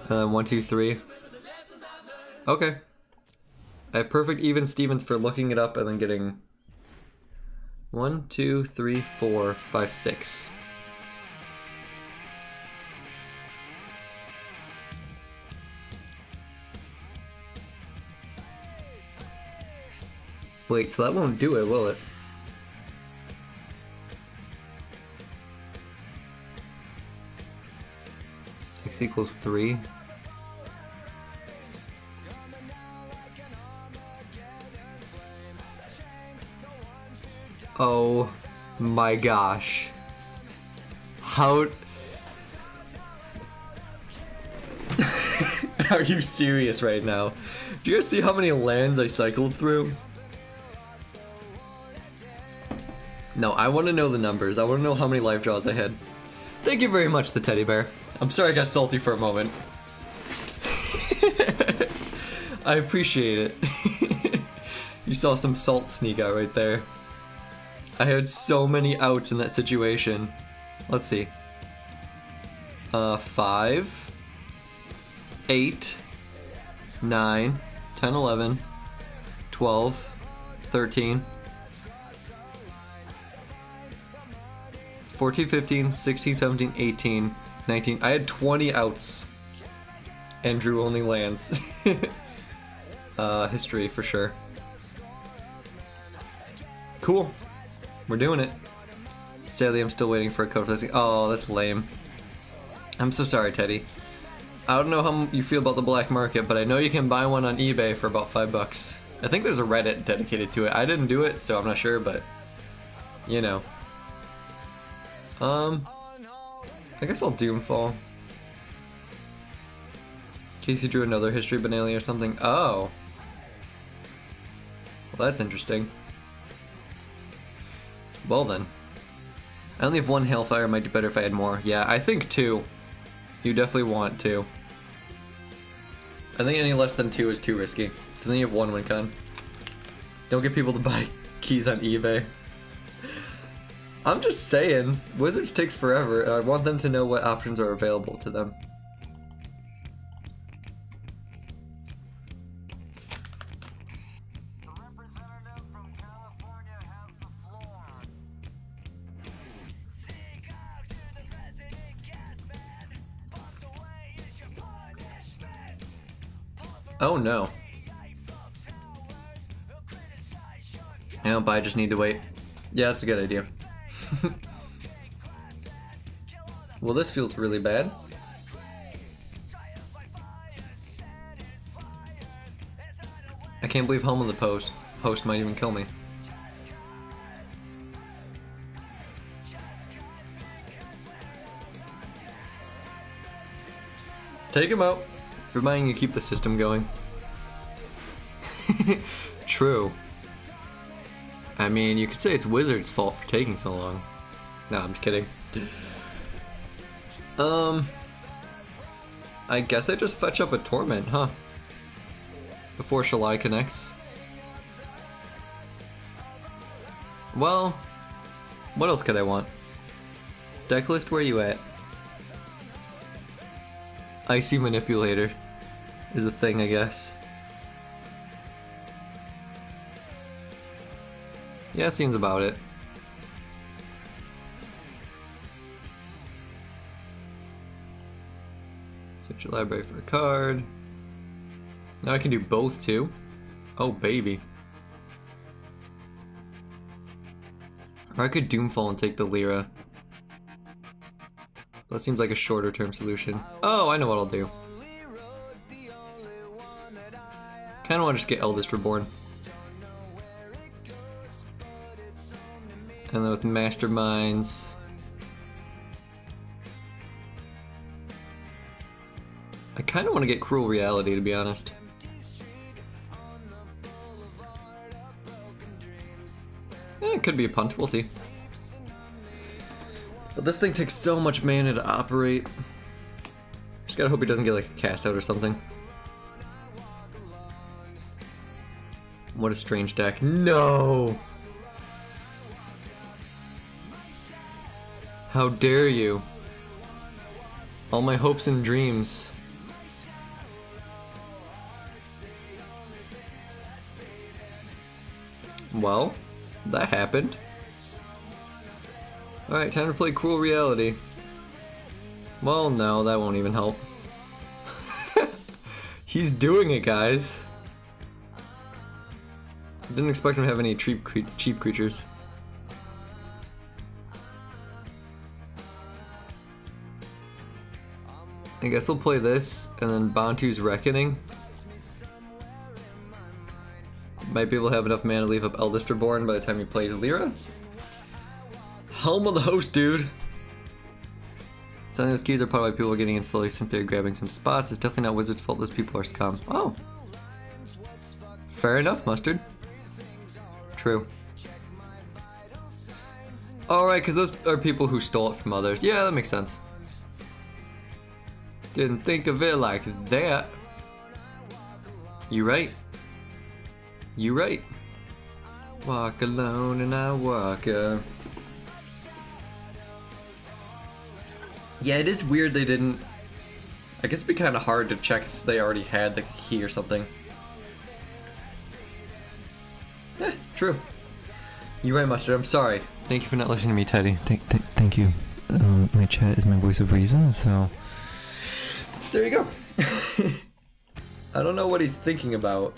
1, 2, 3. Okay. I have perfect even Stevens for looking it up and then getting 1, 2, 3, 4, 5, 6. Wait, so that won't do it, will it? X equals 3. Oh my gosh. How... Are you serious right now? Do you guys see how many lands I cycled through? No, I want to know the numbers. I want to know how many life draws I had. Thank you very much, the teddy bear. I'm sorry I got salty for a moment. I appreciate it. You saw some salt sneak out right there. I had so many outs in that situation. Let's see. 5, 8, 9, 10, 11, 12, 13, 14, 15, 16, 17, 18, 19. I had 20 outs and drew only lands. History for sure. Cool. We're doing it. Sadly, I'm still waiting for a code for this. Oh, that's lame. I'm so sorry, Teddy. I don't know how you feel about the black market, but I know you can buy one on eBay for about $5. I think there's a Reddit dedicated to it. I didn't do it, so I'm not sure, but you know. I guess I'll Doomfall. In case you drew another History Banale or something. Oh. Well, that's interesting. Well then. I only have 1 Hailfire, might do better if I had more. Yeah, I think 2. You definitely want 2. I think any less than 2 is too risky, because then you have 1 win con. Don't get people to buy keys on eBay. I'm just saying, Wizards takes forever, and I want them to know what options are available to them. Oh no. Nope, I just need to wait. Yeah, that's a good idea. Well, this feels really bad. I can't believe Home of the Post. Host might even kill me. Let's take him out. Reminding you keep the system going. True. I mean, you could say it's Wizards' fault for taking so long. No, I'm just kidding. I guess I just fetch up a Torment, huh? Before Shalai connects. Well, what else could I want? Decklist, where you at? Icy Manipulator is a thing, I guess. Yeah, seems about it. Search your library for a card. Now I can do both too. Oh baby. Or I could Doomfall and take the Lyra. That seems like a shorter term solution. Oh, I know what I'll do. Kinda wanna just get Eldest Reborn. And then with Masterminds. I kinda wanna get Cruel Reality, to be honest. It could be a punt, we'll see. But this thing takes so much mana to operate. Just gotta hope he doesn't get like a cast out or something. What a strange deck. No! How dare you? All my hopes and dreams. Well, that happened. Alright, time to play Cruel Reality. Well, no, that won't even help. He's doing it, guys. Didn't expect him to have any cheap creatures. I guess we'll play this, and then Bantu's Reckoning. Might be able to have enough mana to leave up Eldest Reborn by the time he plays Lyra. Helm of the Host, dude! Selling those keys are part of why people are getting in slowly since they're grabbing some spots. It's definitely not Wizard's fault, those people are scum. Oh. Fair enough, Mustard. True. Alright, because those are people who stole it from others. Yeah, that makes sense. Didn't think of it like that. You right. You right. Walk alone and I walk up. Yeah, it is weird they didn't... I guess it'd be kind of hard to check if they already had the key or something. True. You're right, Mustard. I'm sorry. Thank you for not listening to me, Teddy. Thank you. My chat is my voice of reason, so... There you go. I don't know what he's thinking about.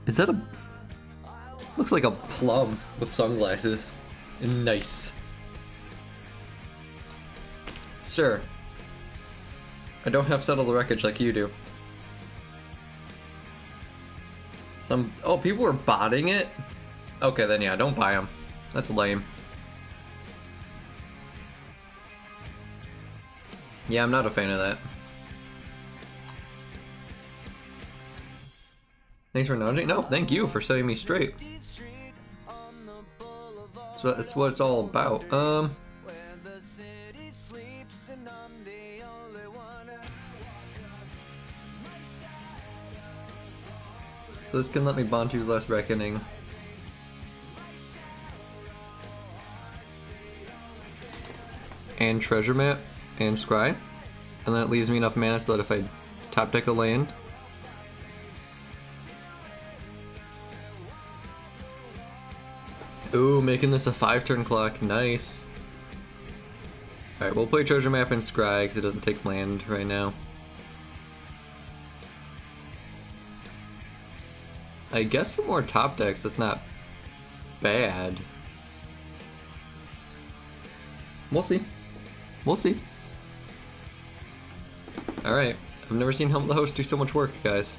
Is that a... Looks like a plum with sunglasses. Nice. Sir. I don't have Settle the Wreckage like you do. Oh, people were botting it? Okay, then yeah, don't buy them. That's lame. Yeah, I'm not a fan of that. Thanks for nudging. No, thank you for setting me straight. That's what it's all about. So this can let me Bantu's Last Reckoning. And Treasure Map. And Scry. And that leaves me enough mana so that if I top deck a land... Ooh, making this a 5-turn clock. Nice. Alright, we'll play Treasure Map and Scry because it doesn't take land right now. I guess for more top decks, that's not bad. We'll see. We'll see. Alright, I've never seen Helm of the Host do so much work, guys.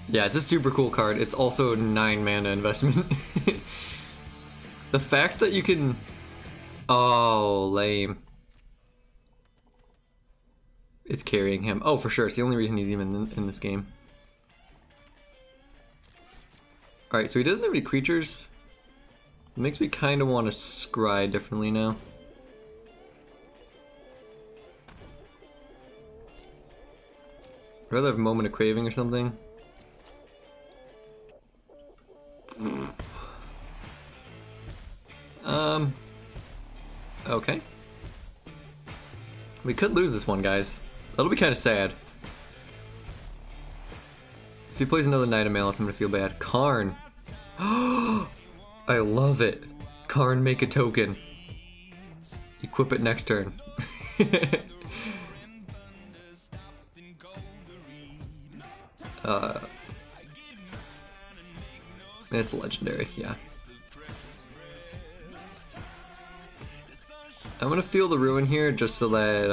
Yeah, it's a super cool card. It's also 9 mana investment. The fact that you can... Oh, lame. It's carrying him. Oh, for sure. It's the only reason he's even in this game. Alright, so he doesn't have any creatures. It makes me kind of want to scry differently now. I'd rather have a Moment of Craving or something. Okay. We could lose this one, guys. That'll be kind of sad. If he plays another Knight of Malice, I'm gonna feel bad. Karn. I love it. Karn, make a token. Equip it next turn. It's legendary, yeah. I'm gonna feel the ruin here just so that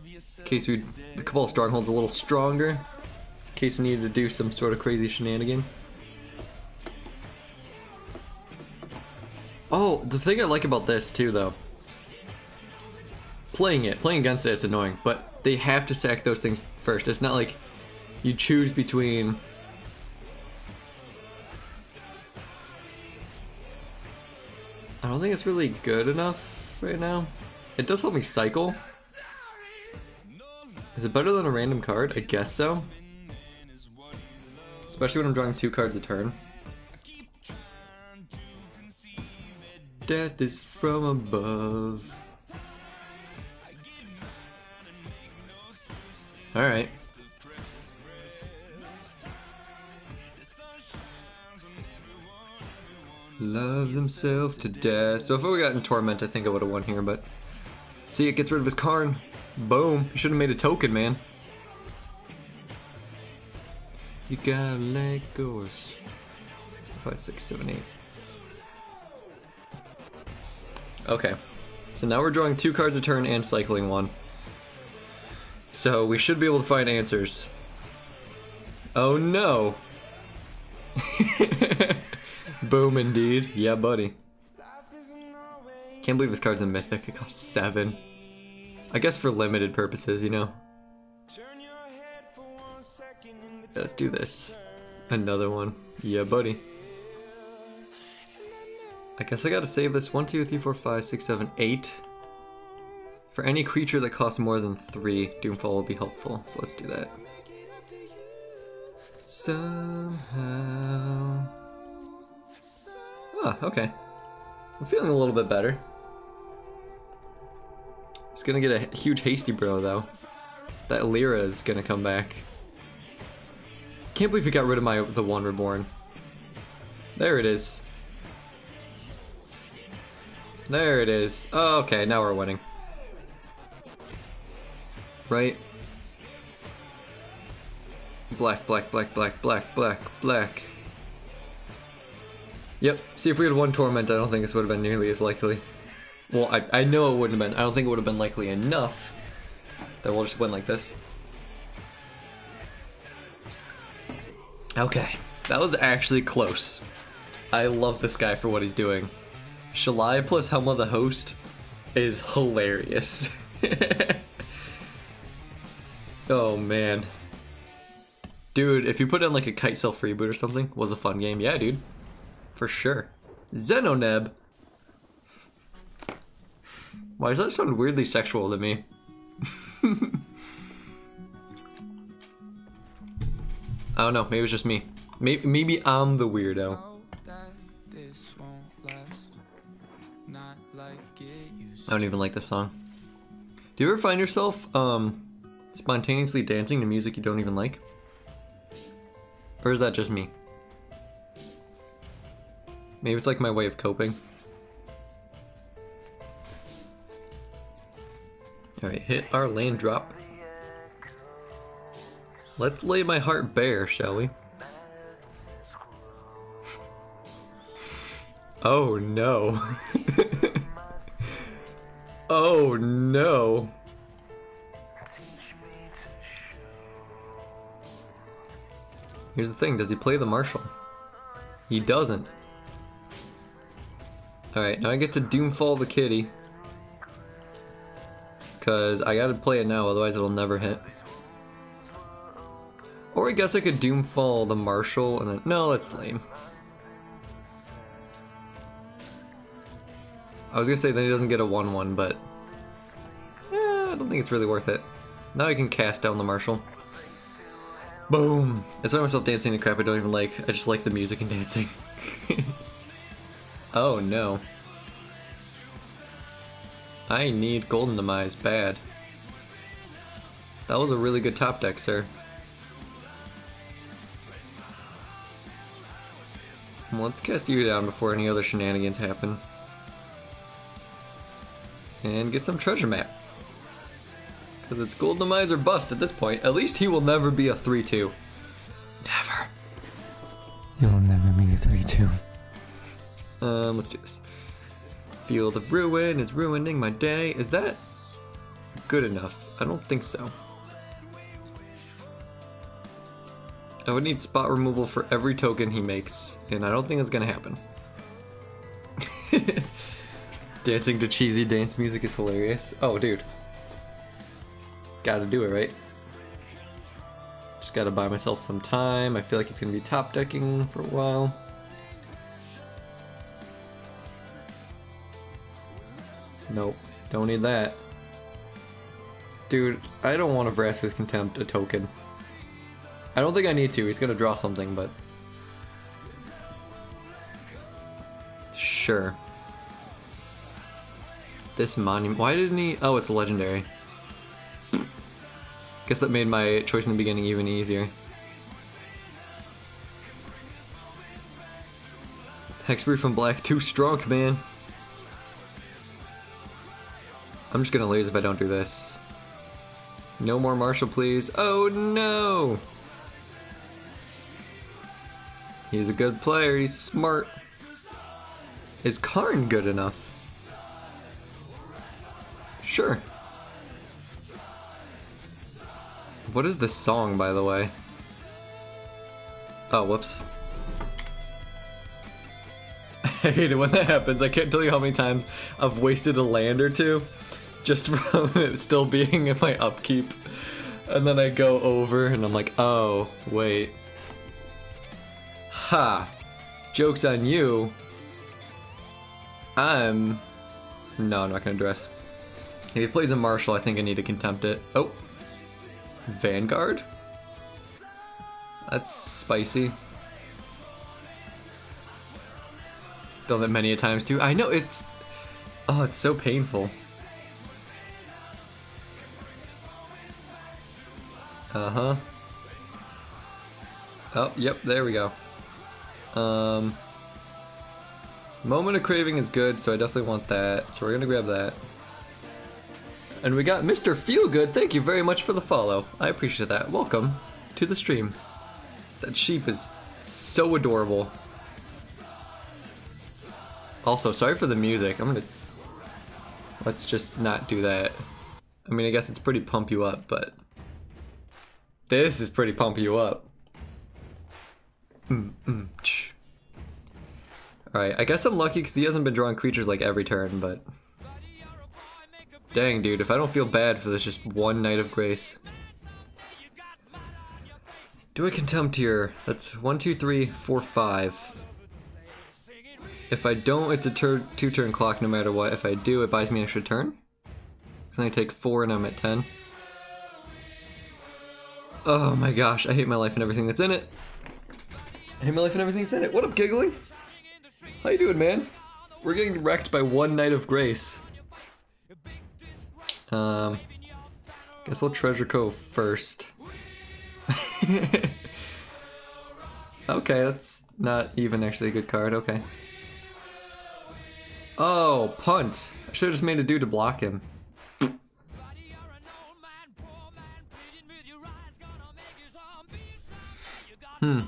in case the Cabal Stronghold's a little stronger, in case we needed to do some sort of crazy shenanigans. Oh, the thing I like about this too, though, playing against it's annoying, but they have to sack those things first. It's not like you choose between. I don't think it's really good enough right now. It does help me cycle. Is it better than a random card? I guess so. Especially when I'm drawing 2 cards a turn. Death is from above. Alright. Love themselves to death. So if I would have gotten Torment, I think I would have won here, but... See, it gets rid of his Karn. Boom. You should have made a token, man. You gotta let go. 5, 6, 7, 8. Okay. So now we're drawing 2 cards a turn and cycling 1. So we should be able to find answers. Oh no! Boom indeed. Yeah, buddy. Can't believe this card's a mythic. It costs 7. I guess for limited purposes, you know. Let's do this. Another one. Yeah, buddy. I guess I gotta save this. 1, 2, 3, 4, 5, 6, 7, 8. For any creature that costs more than 3, Doomfall will be helpful. So let's do that. Somehow. Ah, okay. I'm feeling a little bit better. It's gonna get a huge hasty bro though. That Lyra is gonna come back. Can't believe he got rid of the 1 reborn. There it is. There it is. Oh, okay, now we're winning. Right? Black, black, black, black, black, black, black. Yep, see if we had 1 Torment, I don't think this would have been nearly as likely. Well, I know it wouldn't have been. I don't think it would have been likely enough that we'll just win like this. Okay, that was actually close. I love this guy for what he's doing. Shalai plus Helma the Host is hilarious. Oh man. Dude, if you put in like a Kite Self Freeboot or something, was a fun game. Yeah, dude. For sure. Xenoneb. Why does that sound weirdly sexual to me? I don't know, maybe it's just me. Maybe I'm the weirdo. I don't even like this song. Do you ever find yourself spontaneously dancing to music you don't even like? Or is that just me? Maybe it's like my way of coping. Alright, hit our land drop. Let's lay my heart bare, shall we? Oh no. Oh no. Here's the thing, does he play the Marshal? He doesn't. Alright, now I get to Doomfall the kitty. Cause I gotta play it now, otherwise it'll never hit. Or I guess I could Doomfall the Marshal and then... No, that's lame. I was gonna say then he doesn't get a 1/1, but I don't think it's really worth it. Now I can cast down the Marshal. Boom! I saw myself dancing and crap I don't even like. I just like the music and dancing. Oh no. I need Golden Demise bad. That was a really good top deck, sir. Well, let's cast you down before any other shenanigans happen. And get some treasure map. Because it's Golden Demise or bust at this point. At least he will never be a 3/2. Never. You'll never be a 3/2. Let's do this. Field of Ruin is ruining my day. Is that good enough? I don't think so. I would need spot removal for every token he makes, and I don't think that's gonna happen. Dancing to cheesy dance music is hilarious. Oh, dude. Gotta do it, right? Just gotta buy myself some time. I feel like it's gonna be top decking for a while. Nope, don't need that. Dude, I don't want to Vraska's Contempt a token. I don't think I need to, he's gonna draw something, but... Sure. This monument, why didn't he? Oh, it's a legendary. Guess that made my choice in the beginning even easier. Hexproof from black, too strong, man. I'm just gonna lose if I don't do this. No more Marshal, please. Oh no! He's a good player, he's smart. Is Karn good enough? Sure. What is this song, by the way? Oh, whoops. I hate it when that happens. I can't tell you how many times I've wasted a land or two just from it still being in my upkeep. And then I go over and I'm like, oh, wait. Ha! Joke's on you. No, I'm not gonna dress. If he plays a Marshal, I think I need to Contempt it. Oh! Vanguard? That's spicy. Done that many a times too. I know, it's... Oh, it's so painful. Uh-huh. Oh, yep, there we go. Moment of Craving is good, so I definitely want that. So we're gonna grab that. And we got Mr. Feelgood. Thank you very much for the follow. I appreciate that. Welcome to the stream. That sheep is so adorable. Also, sorry for the music. Let's just not do that. I mean, I guess it's pretty pump you up, but... This is pretty pump you up. Alright, I guess I'm lucky because he hasn't been drawing creatures like every turn, but... Dang, dude, if I don't feel bad for this just one Night of Grace. Do I Contempt here? That's 1, 2, 3, 4, 5. If I don't, it's a 2-turn clock no matter what. If I do, it buys me an extra turn. So then I take 4 and I'm at 10. Oh my gosh, I hate my life and everything that's in it. I hate my life and everything that's in it. What up, Giggling? How you doing, man? We're getting wrecked by one Night of Grace. Guess we'll Treasure Cove first. Okay, that's not even actually a good card, okay. Oh, punt. I should've just made a dude to block him. You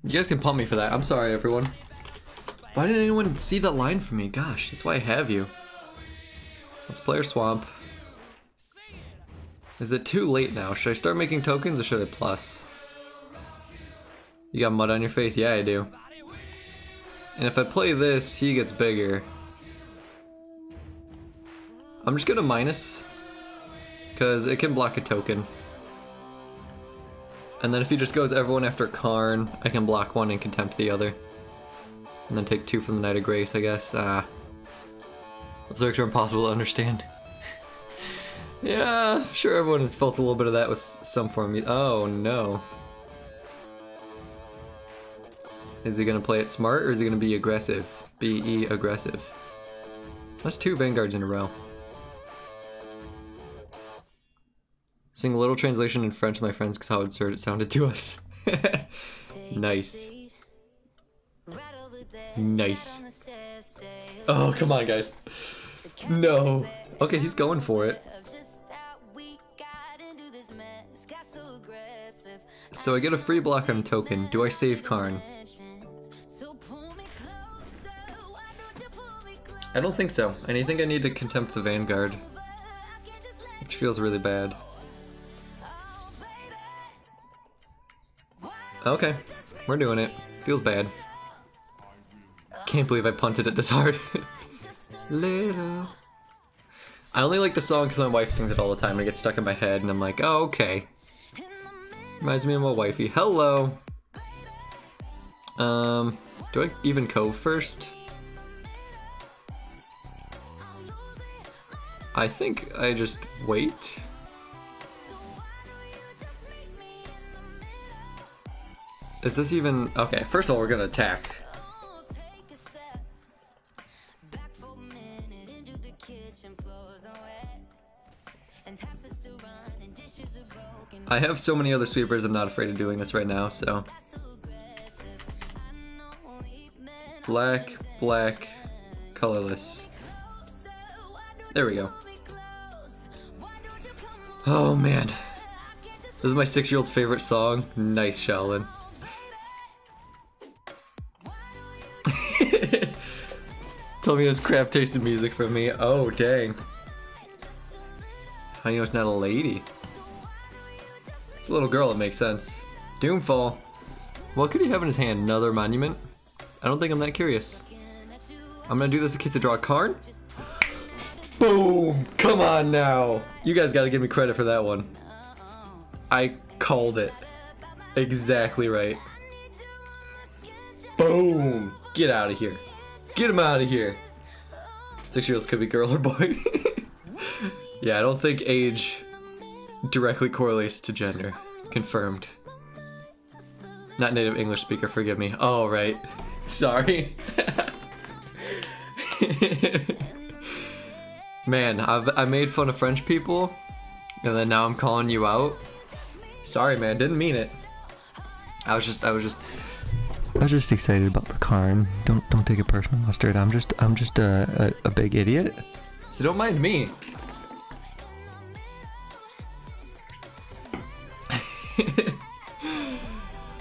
guys can pump me for that. I'm sorry, everyone. Why didn't anyone see that line for me? Gosh, that's why I have you. Let's play our Swamp. Is it too late now? Should I start making tokens or should I plus? You got mud on your face? Yeah, I do. And if I play this, he gets bigger. I'm just gonna minus, because it can block a token. And then if he just goes everyone after Karn, I can block one and Contempt the other. And then take 2 from the Night of Grace, I guess. Those lyrics are impossible to understand. Yeah, I'm sure everyone has felt a little bit of that with some form of... Oh no. Is he gonna play it smart or is he gonna be aggressive? B-E aggressive. That's 2 Vanguards in a row. Sing a little translation in French, my friends, because how absurd it sounded to us. Nice. Nice. Oh, come on, guys. No. Okay, he's going for it. So I get a free block on token. Do I save Karn? I don't think so. And I think I need to contempt the Vanguard, which feels really bad. Okay, we're doing it. Feels bad. Can't believe I punted it this hard. Little. I only like the song because my wife sings it all the time and it gets stuck in my head and I'm like, oh, okay. Reminds me of my wifey. Hello! Do I even cove first? I think I just wait. Is this even... Okay, first of all, we're gonna attack. I have so many other sweepers, I'm not afraid of doing this right now, so... Black, black, colorless. There we go. Oh man. This is my 6-year-old's favorite song. Nice, Shaolin. Tell me it's crap tasting music from me. Oh, dang. How do you know it's not a lady? It's a little girl, it makes sense. Doomfall. What could he have in his hand? Another monument? I don't think I'm that curious. I'm gonna do this in case I draw a Karn. Boom! Come on now! You guys gotta give me credit for that one. I called it. Exactly right. Boom! Get out of here. Get him out of here. 6-year-olds could be girl or boy. Yeah, I don't think age directly correlates to gender. Confirmed. Not native English speaker, forgive me. Oh, right. Sorry. Man, I made fun of French people, and then now I'm calling you out. Sorry, man, didn't mean it. I was just excited about the Karn. Don't take it personal, Mustard. I'm just a big idiot. So don't mind me.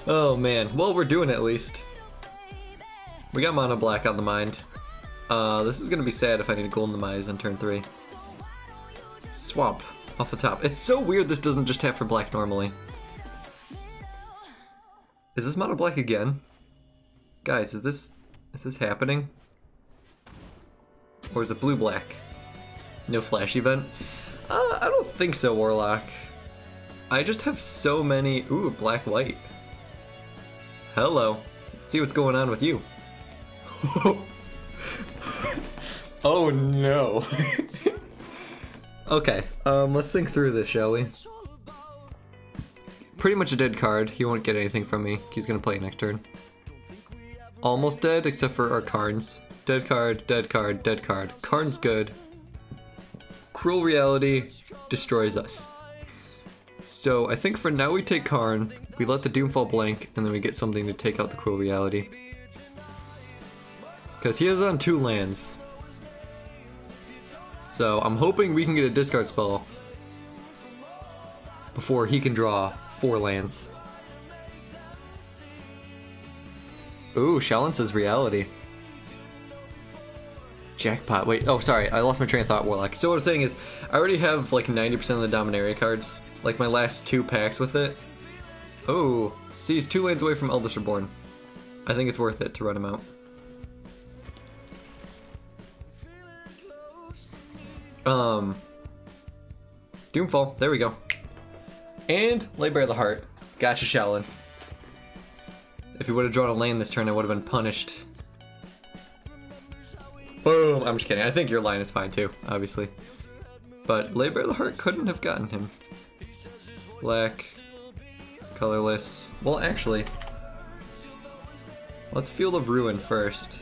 Oh man, well we're doing it at least. We got mono black on the mind. This is gonna be sad if I need a golden demise on turn 3. Swamp off the top. It's so weird this doesn't just have for black normally. Is this mono black again? Guys, is this happening? Or is it blue black? No flash event? I don't think so, Warlock. I just have so many. Ooh, black white. Hello. Let's see what's going on with you. Oh no. Okay, let's think through this, shall we? Pretty much a dead card. He won't get anything from me. He's gonna play next turn. Almost dead, except for our Karns. Dead card, dead card, dead card. Karn's good. Cruel Reality destroys us. So I think for now we take Karn, we let the Doomfall blank, and then we get something to take out the Cruel Reality. Because he is on 2 lands. So I'm hoping we can get a discard spell before he can draw 4 lands. Ooh, Shaolin says Reality. Jackpot. Wait, oh sorry, I lost my train of thought, Warlock. So what I'm saying is, I already have like 90% of the Dominaria cards. Like my last 2 packs with it. Oh, see, he's 2 lands away from Eldritch Reborn. I think it's worth it to run him out. Doomfall, there we go. And Laybare of the Heart. Gotcha, Shaolin. If he would have drawn a land this turn, I would have been punished. Boom! I'm just kidding. I think your line is fine too, obviously. But Labor of the Heart couldn't have gotten him. Black. Colorless. Well, actually, let's Field of Ruin first.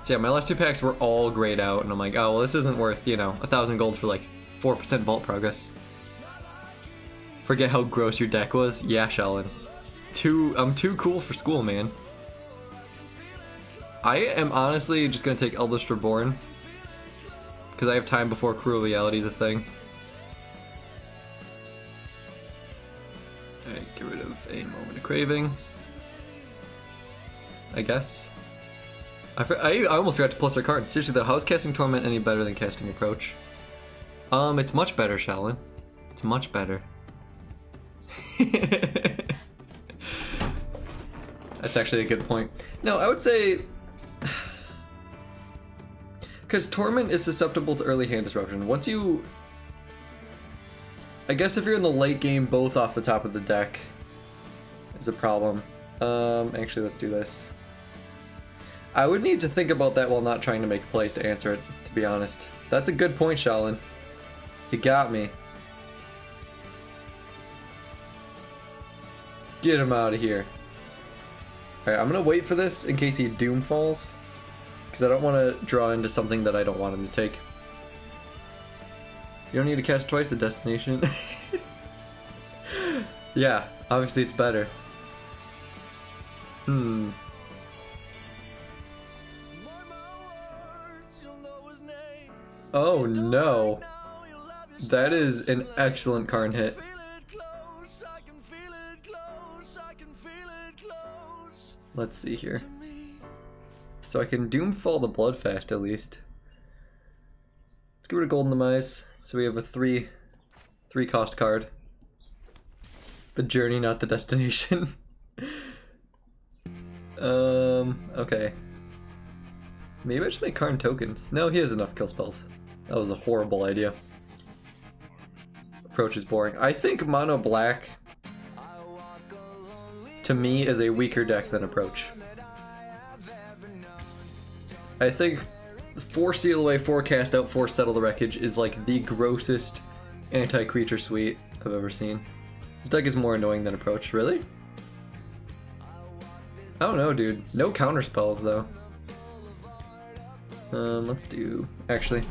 So yeah, my last two packs were all grayed out, and I'm like, oh, well, this isn't worth, you know, 1,000 gold for like 4% vault progress. Forget how gross your deck was? Yeah, Shaolin. I'm too cool for school, man. I am honestly just gonna take Eldest Reborn, because I have time before Cruel Reality is a thing. Alright, get rid of a Moment of Craving, I guess. I almost forgot to plus our card. Seriously though, how is casting Torment any better than casting Approach? It's much better, Shaolin. It's much better. That's actually a good point. No, I would say... Because Torment is susceptible to early hand disruption. Once you... I guess if you're in the late game, both off the top of the deck is a problem. Actually, let's do this. I would need to think about that while not trying to make plays to answer it, to be honest. That's a good point, Shaolin. You got me. Get him out of here. Alright, I'm gonna wait for this in case he Doom falls, because I don't want to draw into something that I don't want him to take. You don't need to cast twice the destination. Yeah, obviously it's better. Oh no. That is an excellent Karn hit. Let's see here. So I can Doomfall the Bloodfast at least. Let's give it a Golden Demise. So we have a 3 cost card. The journey, not the destination. Okay. Maybe I just make Karn tokens. No, he has enough kill spells. That was a horrible idea. Approach is boring. I think Mono Black, to me, is a weaker deck than Approach. I think 4 Seal Away, 4 Cast Out, 4 Settle the Wreckage is like the grossest anti-creature suite I've ever seen. This deck is more annoying than Approach. Really? I don't know, dude. No counter spells, though. Let's do... Actually,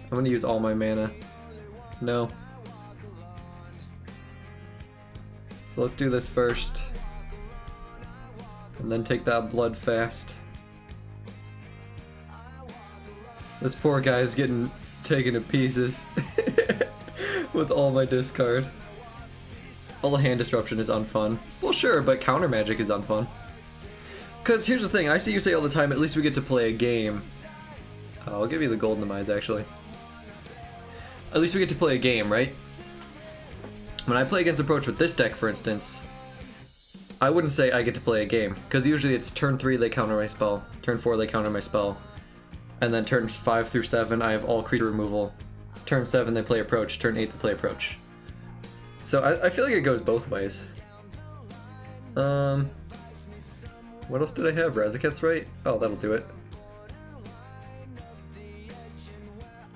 I'm gonna use all my mana. No. So let's do this first. And then take that blood fast. This poor guy is getting taken to pieces with all my discard. All the hand disruption is unfun. Well, sure, but counter magic is unfun. Because here's the thing, I see you say all the time, at least we get to play a game. I'll give you the Golden Demise, actually. At least we get to play a game, right? When I play against Approach with this deck, for instance, I wouldn't say I get to play a game, because usually it's turn 3 they counter my spell, turn 4 they counter my spell, and then turns 5 through 7 I have all creature removal, turn 7 they play Approach, turn 8 they play Approach. So I feel like it goes both ways. What else did I have? Razaketh's right? Oh, that'll do it.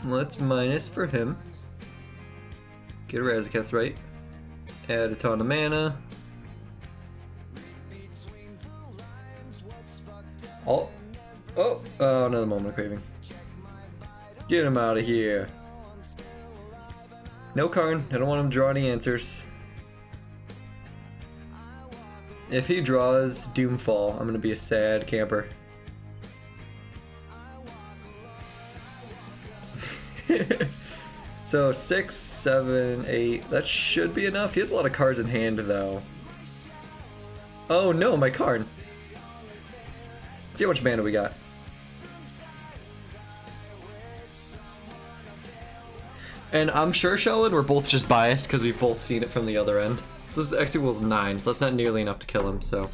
Let's minus for him. Get a Razaketh's right. Add a ton of mana. Oh, another Moment of Craving. Get him out of here. No Karn, I don't want him to draw any answers. If he draws Doomfall, I'm gonna be a sad camper. So 6, 7, 8, that should be enough. He has a lot of cards in hand though. Oh no, my Karn. Let's see how much mana we got. And I'm sure, Shaolin, we're both just biased because we've both seen it from the other end. So this X equals 9, so that's not nearly enough to kill him, so.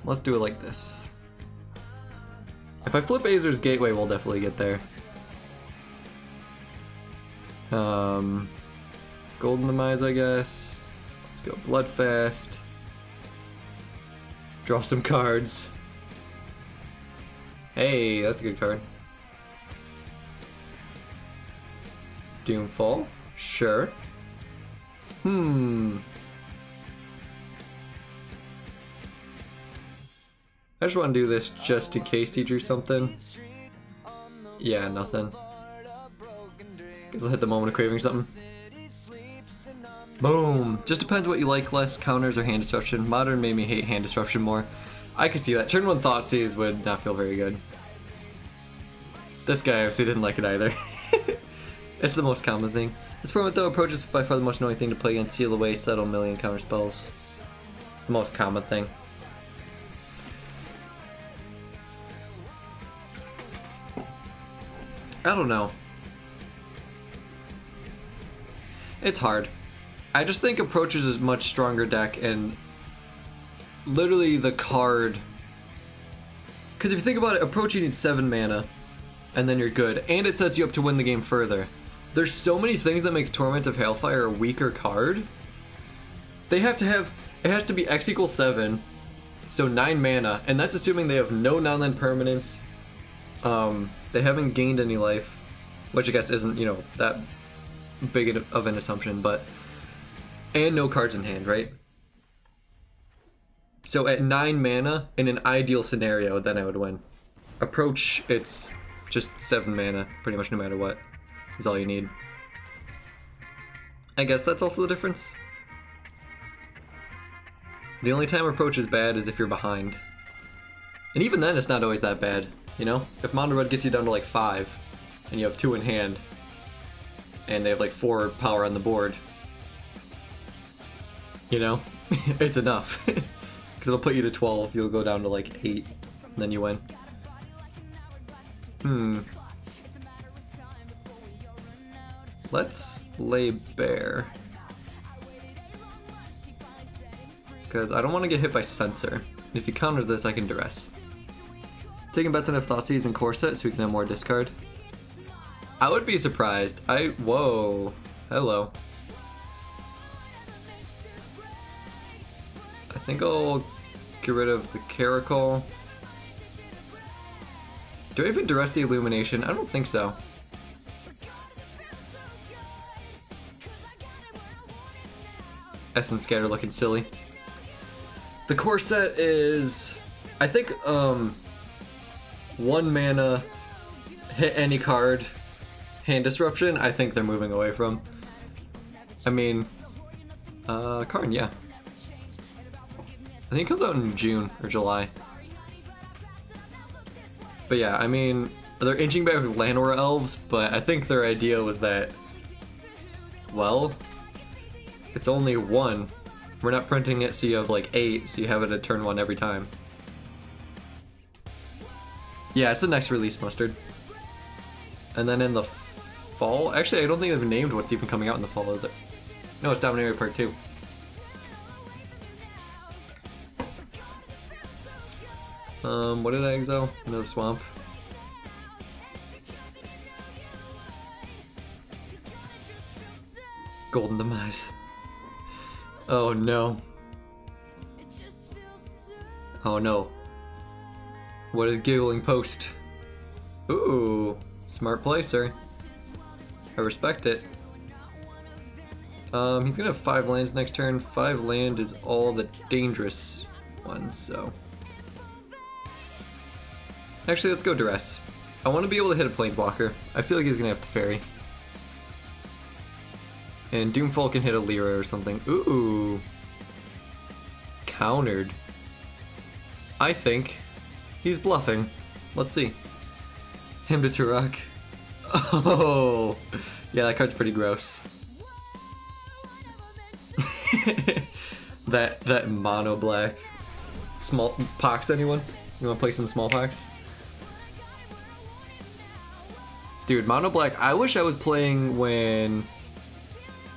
Let's do it like this. If I flip Azer's Gateway, we'll definitely get there. Golden Demise, I guess. go Bloodfast. Draw some cards. Hey, that's a good card. Doomfall? Sure. I just want to do this just in case he drew something. Yeah, nothing. Guess I'll hit the Moment of Craving or something. Boom! Just depends what you like less, counters or hand disruption. Modern made me hate hand disruption more. I can see that. Turn 1 Thoughtseize would not feel very good. This guy obviously didn't like it either. It's the most common thing. This format though approaches by far the most annoying thing to play against. Seal away, settle, million counter spells. The most common thing. I don't know. It's hard. I just think Approaches is much stronger deck, and literally the card. Because if you think about it, Approach you need 7 mana, and then you're good, and it sets you up to win the game further. There's so many things that make Torment of Hailfire a weaker card. They have to have, it has to be X equals 7, so 9 mana, and that's assuming they have no non-land permanents. They haven't gained any life, which I guess isn't, you know, that big of an assumption, but and no cards in hand, right? So at 9 mana, in an ideal scenario, then I would win. Approach, it's just 7 mana, pretty much no matter what, is all you need. I guess that's also the difference. The only time Approach is bad is if you're behind. And even then, it's not always that bad, you know? If Mono Red gets you down to like 5, and you have 2 in hand, and they have like 4 power on the board, you know, it's enough. Because it'll put you to 12, you'll go down to like 8, and then you win. Let's lay bare. Because I don't want to get hit by Censor. If he counters this, I can duress. Taking bets on if Thoughtseize and Corset so we can have more discard. I would be surprised. Whoa. Hello. I think I'll get rid of the Caracal. Do I even duress the Illumination? I don't think so. Essence Scatter looking silly. The Corset is, I think, 1 mana, hit any card, hand disruption, I think they're moving away from. I mean, Karn, yeah. I think it comes out in June or July. But yeah, I mean, they're inching back with Llanowar Elves, but I think their idea was that, well, it's only 1. We're not printing it so you have like 8, so you have it at turn 1 every time. Yeah, it's the next release, Mustard. And then in the fall, actually I don't think they've named what's even coming out in the fall, is it? No, it's Dominaria Part 2. What did I exile? Another Swamp. Golden Demise. Oh no. Oh no. What a giggling post. Ooh, smart play, sir. I respect it. He's gonna have 5 lands next turn. 5 land is all the dangerous ones, so. Actually, let's go Duress. I want to be able to hit a Planeswalker. I feel like he's gonna have to Fairy. And Doomfall can hit a Lyra or something. Ooh. Countered. I think he's bluffing. Let's see. Him to Turok. Oh. Yeah, that card's pretty gross. that mono black. Small pox, anyone? You wanna play some small pox? Dude, mono black, I wish I was playing when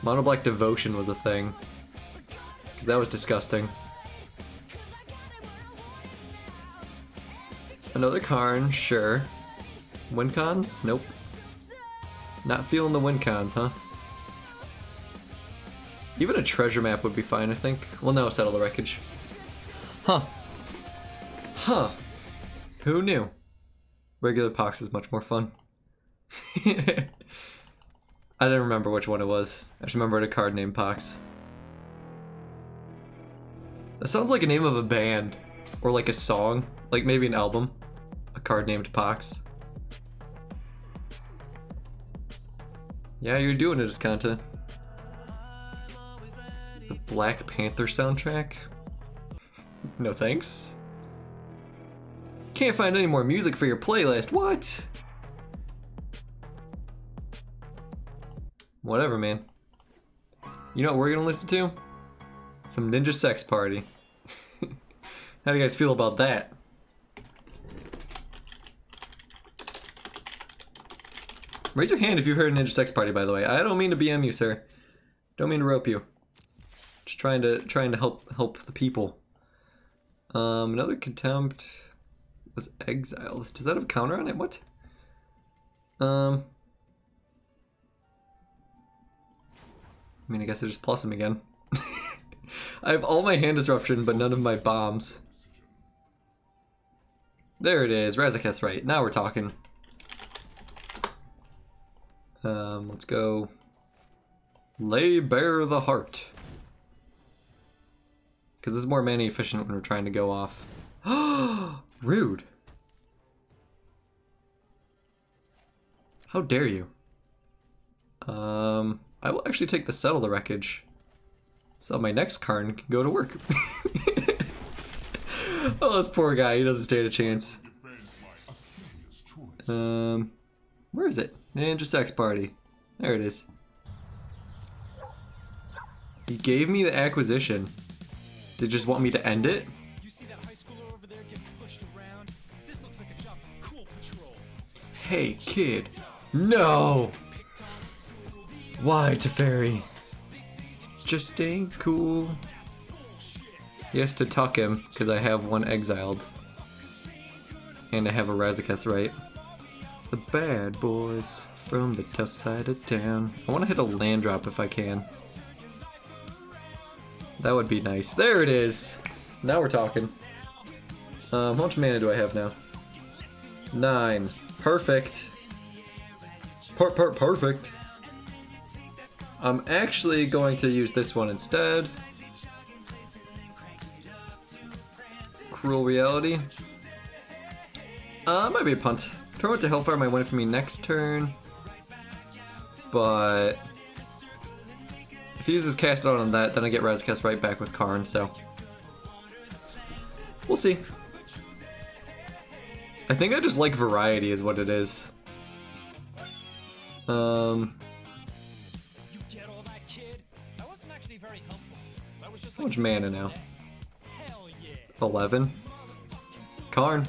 Mono Black Devotion was a thing, because that was disgusting. Another Karn, sure. Win cons? Nope. Not feeling the win cons, huh? Even a treasure map would be fine, I think. Well, no, settle the wreckage. Huh. Huh. Who knew? Regular Pox is much more fun. I didn't remember which one it was. I just remembered a card named Pox. That sounds like a name of a band. Or like a song. Like maybe an album. A card named Pox. Yeah, you're doing it, Escanta. The Black Panther soundtrack? No thanks. Can't find any more music for your playlist. What? Whatever, man. You know what we're gonna listen to? Some Ninja Sex Party. How do you guys feel about that? Raise your hand if you've heard of Ninja Sex Party, by the way. I don't mean to BM you, sir. Don't mean to rope you. Just trying to help the people. Another contempt was exiled. Does that have a counter on it? What? I mean, I guess I just plus him again. I have all my hand disruption, but none of my bombs. There it is. Razaketh's right. Now we're talking. Let's go. Lay bare the heart. Because this is more mana efficient when we're trying to go off. Rude. How dare you? I will actually take the settle the wreckage. So my next Karn can go to work. Oh, this poor guy, he doesn't stand a chance. Where is it? Ninja Sex Party. There it is. He gave me the acquisition. They just want me to end it? Hey, kid. No! Why, Teferi? Just ain't cool. He has to tuck him, because I have one exiled. And I have a Razaketh, right? The bad boys from the tough side of town. I want to hit a land drop if I can. That would be nice. There it is! Now we're talking. How much mana do I have now? 9. Perfect. Perfect. I'm actually going to use this one instead. Cruel Reality. Might be a punt. Torment of Hailfire might win it for me next turn. But if he uses Cast Out on that, then I get Razaketh right back with Karn, so we'll see. I think I just like variety is what it is. How much mana now? 11. Karn.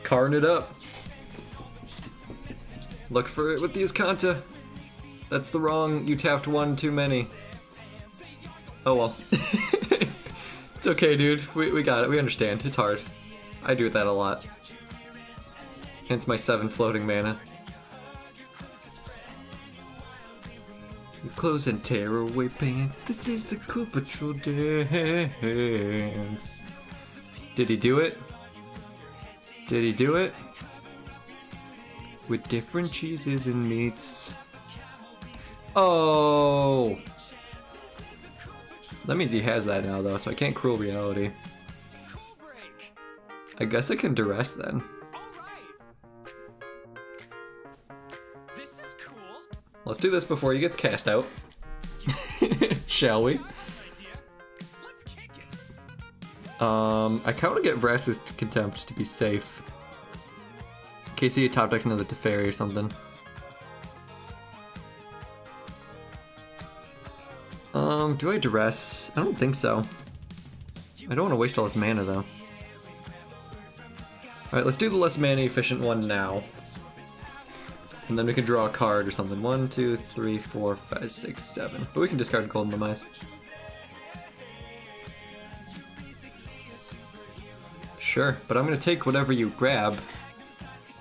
Karn it up. Look for it with the Escanta. That's the wrong, you tapped one too many. Oh well. It's okay, dude. We got it. We understand. It's hard. I do that a lot. Hence my 7 floating mana. You close and tear away pants. This is the Cool Patrol dance. Did he do it? Did he do it? With different cheeses and meats. Oh! That means he has that now though, so I can't Cruel Reality. I guess I can duress then. Let's do this before he gets cast out. Shall we? I kind of get Vrass's Contempt to be safe. In case he top decks another Teferi or something. Do I duress? I don't think so. I don't want to waste all this mana though. Alright, let's do the less mana efficient one now. And then we can draw a card or something. 1, 2, 3, 4, 5, 6, 7. But we can discard Golden Demise. Sure, but I'm gonna take whatever you grab.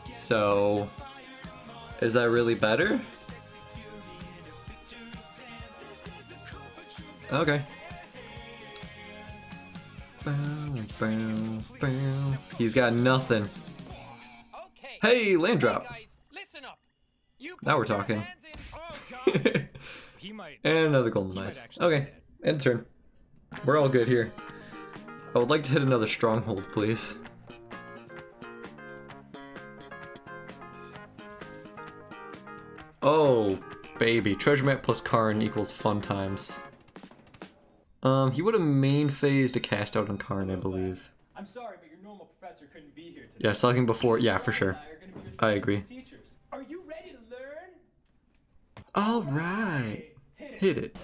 So, is that really better? Okay. He's got nothing. Hey, land drop. Now we're talking. And another golden mice. Okay, end turn. We're all good here. I would like to hit another stronghold, please. Oh, baby. Treasure map plus Karn equals fun times. He would have main phased a cast out on Karn, I believe. I'm sorry, but your normal professor couldn't be here today. Yeah, talking before. Yeah, for sure. I agree. Are you ready to learn? All right. Hit it.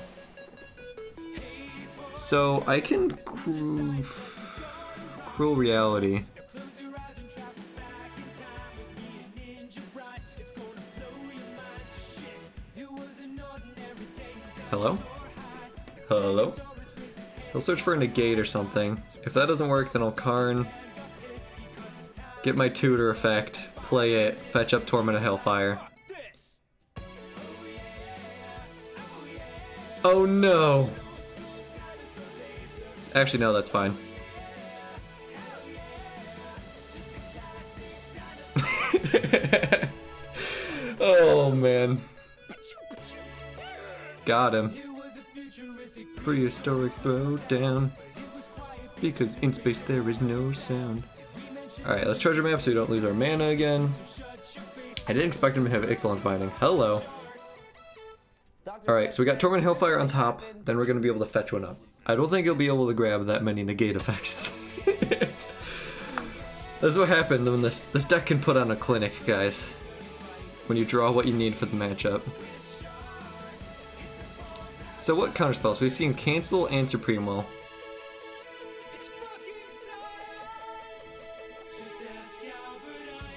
So I can cruel reality. Hello? Hello? He'll search for a negate or something. If that doesn't work, then I'll Karn, get my tutor effect, play it, fetch up Torment of Hailfire. Oh no! Actually, no, that's fine. Oh man. Got him. Prehistoric throwdown. Because in space there is no sound. Alright, let's treasure map so we don't lose our mana again. I didn't expect him to have Excellence Binding. Hello. Alright, so we got Torment of Hailfire on top, then we're going to be able to fetch one up. I don't think he'll be able to grab that many negate effects. That's what happened when this deck can put on a clinic, guys. When you draw what you need for the matchup. So what counterspells? We've seen Cancel and Supreme Will.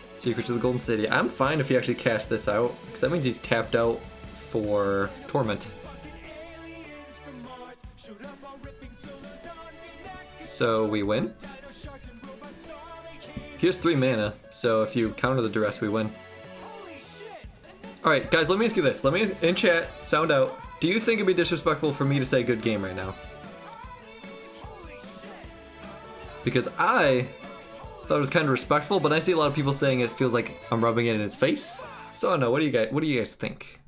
Secrets of the Golden City. I'm fine if he actually casts this out, because that means he's tapped out for Torment. So we win. He has 3 mana, so if you counter the duress, we win. Alright, guys, let me ask you this. Let me, in chat, sound out. Do you think it'd be disrespectful for me to say good game right now? Because I thought it was kind of respectful, but I see a lot of people saying it feels like I'm rubbing it in his face. So I don't know, what do you guys think?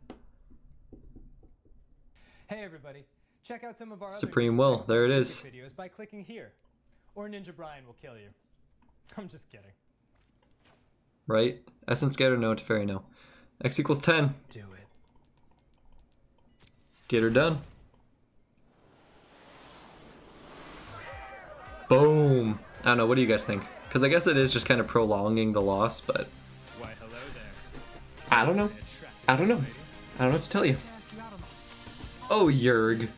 Hey everybody, check out some of our Supreme Will, there it is. Videos by clicking here, or Ninja Brian will kill you. I'm just kidding. Right? Essence Scatter, no. Teferi, no. X equals 10. Do it. Get her done. Boom. I don't know, what do you guys think? Because I guess it is just kind of prolonging the loss, but... Why, hello there. I don't know. I don't know. I don't know what to tell you. Oh, Yerg.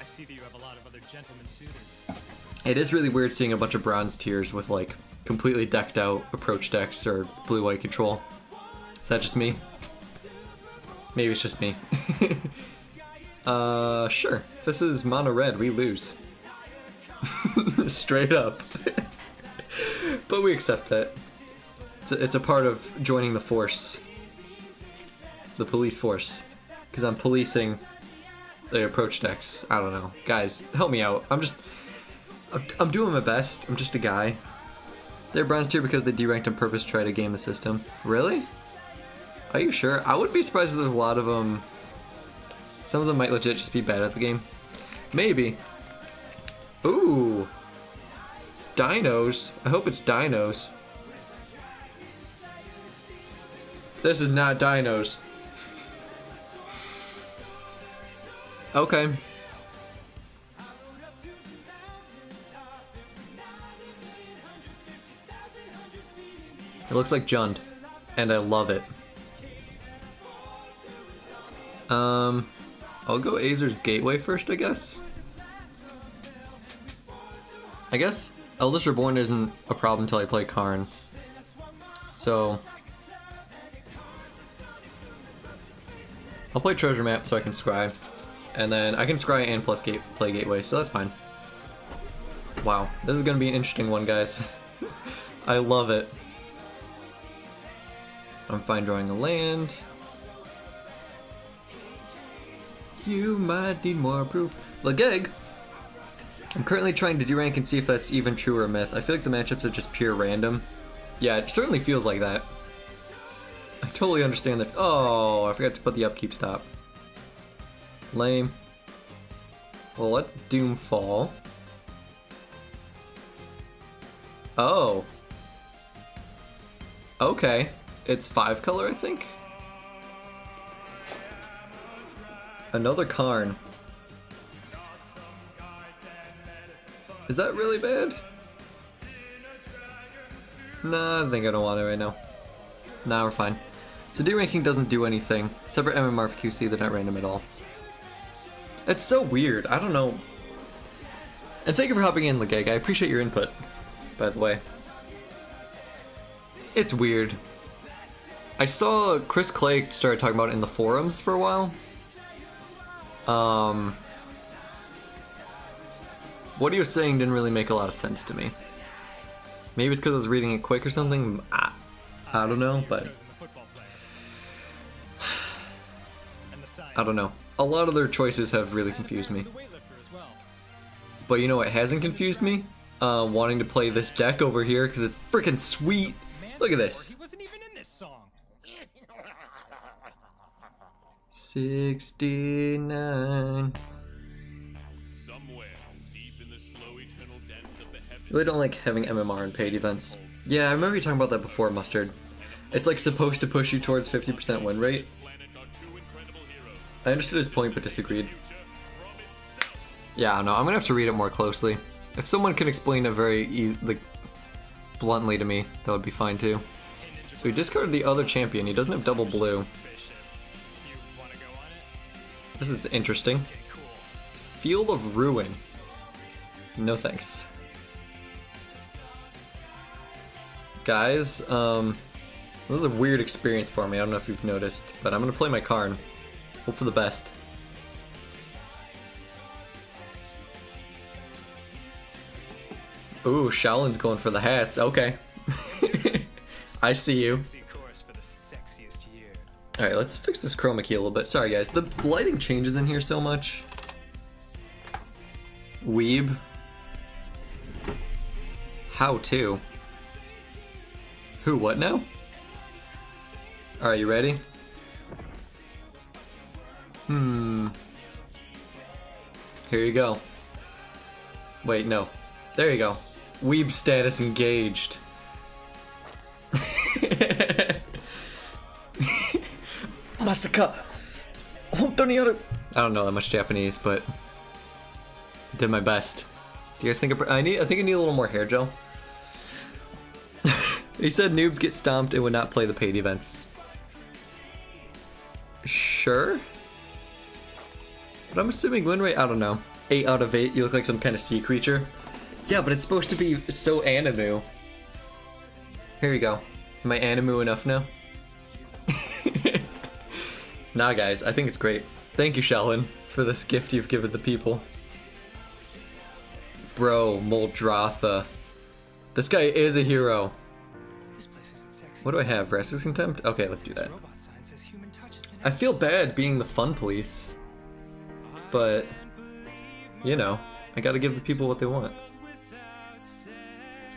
I see that you have a lot of other gentlemen suitors. It is really weird seeing a bunch of bronze tiers with, like, completely decked out approach decks or blue-white control. Is that just me? Maybe it's just me. Sure. If this is mono red, we lose. Straight up. But we accept that. It's a part of joining the force. The police force. Because I'm policing the approach decks. I don't know. Guys, help me out. I'm doing my best. I'm just a guy. They're bronze tier because they deranked on purpose to try to game the system. Really? Are you sure? I wouldn't be surprised if there's a lot of them. Some of them might legit just be bad at the game. Maybe. Ooh. Dinos. I hope it's dinos. This is not dinos. Okay. It looks like Jund, and I love it. I'll go Azer's Gateway first, I guess. I guess Eldest Reborn isn't a problem until I play Karn. So I'll play Treasure Map so I can scry. And then I can scry and plus play Gateway, so that's fine. Wow, this is gonna be an interesting one, guys. I love it. I'm fine drawing a land. You might need more proof. Legeg! I'm currently trying to derank and see if that's even true or a myth. I feel like the matchups are just pure random. Yeah, it certainly feels like that. I totally understand that. Oh, I forgot to put the upkeep stop. Lame. Well, let's Doomfall. Oh. Okay. It's 5 color, I think? Another Karn. Is that really bad? Nah, I think I don't want it right now. Nah, we're fine. So deranking doesn't do anything. Separate MMR for QC, they're not random at all. It's so weird, I don't know. And thank you for hopping in, Legeg. I appreciate your input, by the way. It's weird. I saw Chris Clay started talking about it in the forums for a while. What he was saying didn't really make a lot of sense to me. Maybe it's because I was reading it quick or something. I don't know, but I don't know. A lot of their choices have really confused me. But you know what hasn't confused me? Wanting to play this deck over here because it's freaking sweet. Look at this. 69. Really don't like having MMR in paid events. Yeah, I remember you talking about that before, Mustard. It's like supposed to push you towards 50% win rate. I understood his point but disagreed. Yeah, I don't know. I'm gonna have to read it more closely. If someone can explain it very bluntly to me, that would be fine too. So he discarded the other champion. He doesn't have double blue. This is interesting. Field of Ruin. No thanks. Guys, this is a weird experience for me. I don't know if you've noticed, but I'm gonna play my Karn. Hope for the best. Ooh, Shaolin's going for the hats. Okay. I see you. Alright, let's fix this chroma key a little bit. Sorry guys, the lighting changes in here so much. Weeb. How to? Who, what now? Alright, you ready? Here you go. Wait, no. There you go. Weeb status engaged. Masaka! I don't know that much Japanese, but I did my best. Do you guys think I think I need a little more hair gel? He said noobs get stomped and would not play the paid events. Sure? But I'm assuming win rate, I don't know. 8 out of 8, you look like some kind of sea creature. Yeah, but it's supposed to be so animu. Here you go. Am I animu enough now? Nah guys, I think it's great. Thank you, Shaolin, for this gift you've given the people. Bro, Moldratha. This guy is a hero. What do I have? Restless Contempt? Okay, let's do that. I feel bad being the fun police. But, you know, I gotta give the people what they want.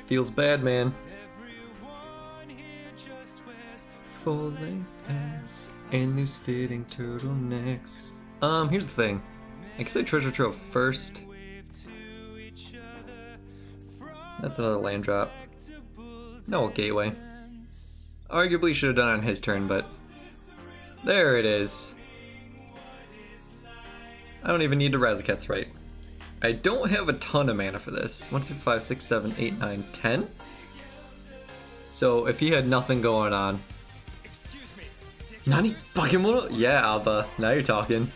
Feels bad, man. Full-length pants and loose fitting turtlenecks. Here's the thing. I guess I treasure trove first. That's another land drop. No gateway. Arguably should have done it on his turn, but there it is. I don't even need to Razaket's right. I don't have a ton of mana for this. 1, 2, 5, 6, 7, 8, 9, 10. So if he had nothing going on. Nani? Bakemono? Yeah, Alba. Now you're talking.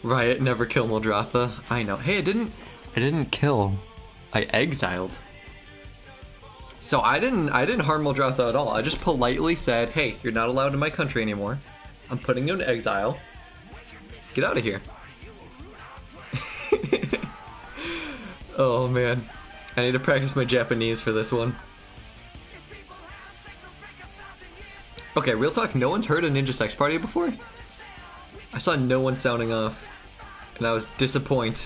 Riot never kill Moldratha. I know. Hey, I didn't kill. I exiled. So I didn't harm Moldratha at all. I just politely said, hey, you're not allowed in my country anymore. I'm putting you in exile. Get out of here. Oh man. I need to practice my Japanese for this one. Okay, real talk, no one's heard of Ninja Sex Party before? I saw no one sounding off, and I was disappointed.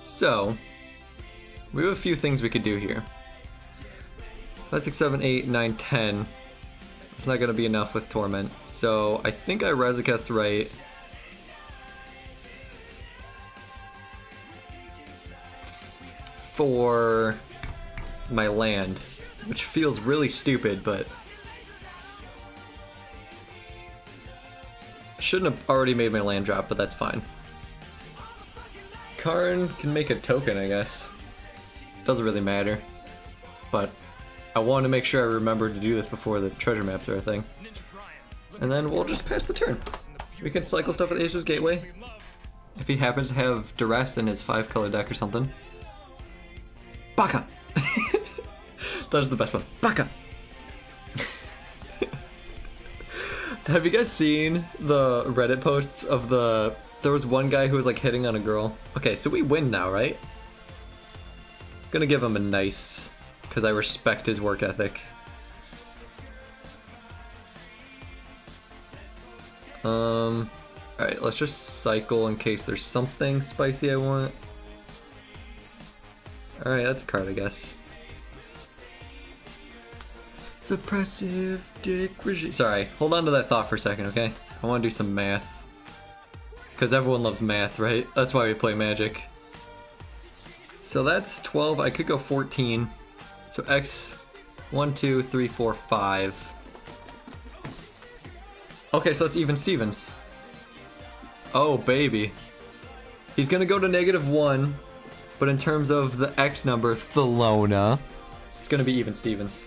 So we have a few things we could do here. 5, 6, 7, 8, 9, 10. It's not gonna be enough with Torment, so I think I Razaketh's right. For my land, which feels really stupid, but I shouldn't have already made my land drop, but that's fine. Karn can make a token, I guess. Doesn't really matter, but I want to make sure I remember to do this before the treasure maps are a thing. And then we'll just pass the turn. We can cycle stuff with Acer's Gateway. If he happens to have Duress in his 5-color deck or something. Baka! That is the best one. Baka! Have you guys seen the Reddit posts of the... There was one guy who was like hitting on a girl. Okay, so we win now, right? Gonna give him a nice... because I respect his work ethic. Alright, let's just cycle in case there's something spicy I want. Alright, that's a card, I guess. Suppressive dick regime. Sorry, hold on to that thought for a second, okay? I want to do some math. Because everyone loves math, right? That's why we play Magic. So that's 12, I could go 14. So X, 1, 2, 3, 4, 5. Okay, so it's even Stevens. Oh, baby. He's gonna go to -1, but in terms of the X number, Thelona, it's gonna be even Stevens.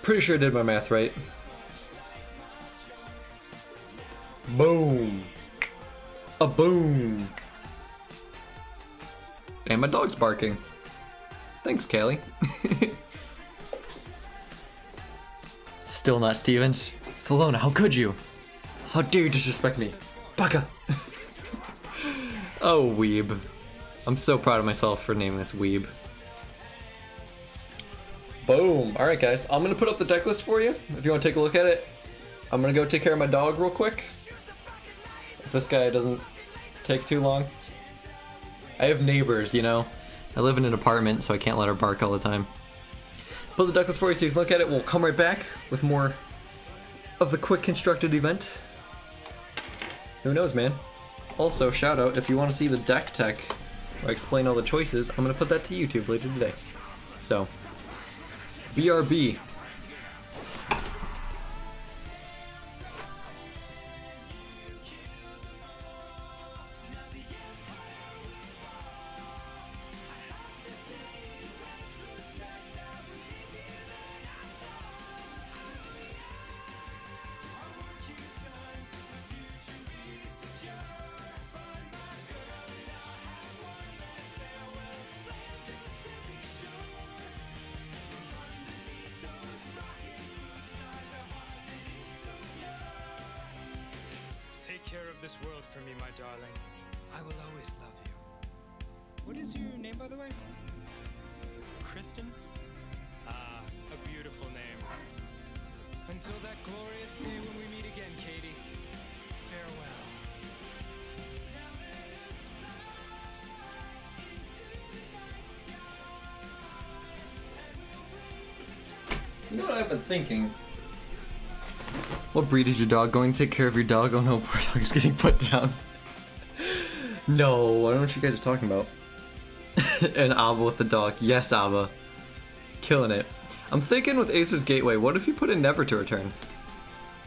Pretty sure I did my math right. Boom. A boom. And my dog's barking. Thanks, Callie. Still not Stevens. Thelona, how could you? How dare you disrespect me? Baka! Oh, weeb. I'm so proud of myself for naming this weeb. Boom. Alright, guys. I'm going to put up the deck list for you, if you want to take a look at it. I'm going to go take care of my dog real quick. If this guy doesn't take too long. I have neighbors, you know. I live in an apartment, so I can't let her bark all the time. Put the deck list for you so you can look at it. We'll come right back with more of the quick constructed event. Who knows, man? Also, shout out, if you want to see the deck tech where I explain all the choices, I'm going to put that to YouTube later today. So, BRB. Take care of this world for me, my darling. I will always love you. What is your name, by the way? Kristen? Ah, a beautiful name. Until that glorious day when we meet again, Katie. Farewell. You know what I've been thinking? What breed is your dog? Going to take care of your dog? Oh no, poor dog is getting put down. No, I don't know what you guys are talking about. And Abba with the dog. Yes, Abba. Killing it. I'm thinking with Acer's Gateway, what if you put in Never to Return?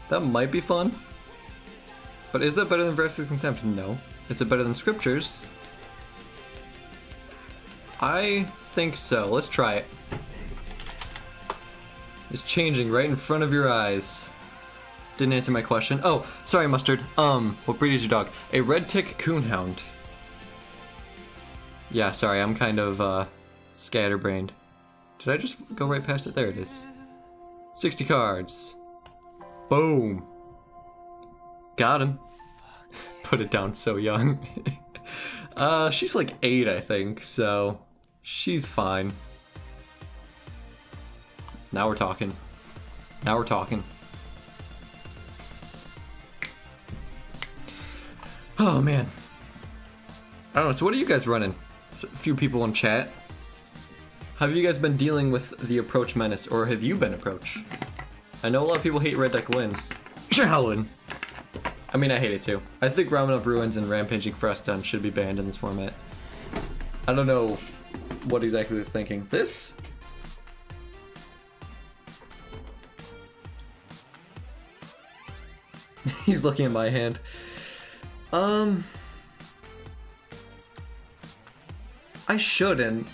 That might be fun. But is that better than Versus Contempt? No. Is it better than Scriptures? I think so. Let's try it. It's changing right in front of your eyes. Didn't answer my question. Oh, sorry, Mustard. What breed is your dog? A red tick coonhound. Yeah, sorry, I'm kind of, scatterbrained. Did I just go right past it? There it is. 60 cards. Boom. Got him. Put it down so young. She's like 8, I think, so she's fine. Now we're talking. Now we're talking. Oh man. I don't know, so what are you guys running? A few people in chat. How have you guys been dealing with the approach menace, or have you been approach? I know a lot of people hate red deck wins. Shaolin! I mean, I hate it too. I think Ramen Up Ruins and Rampaging Freston should be banned in this format. I don't know what exactly they're thinking. This? He's looking at my hand. I shouldn't,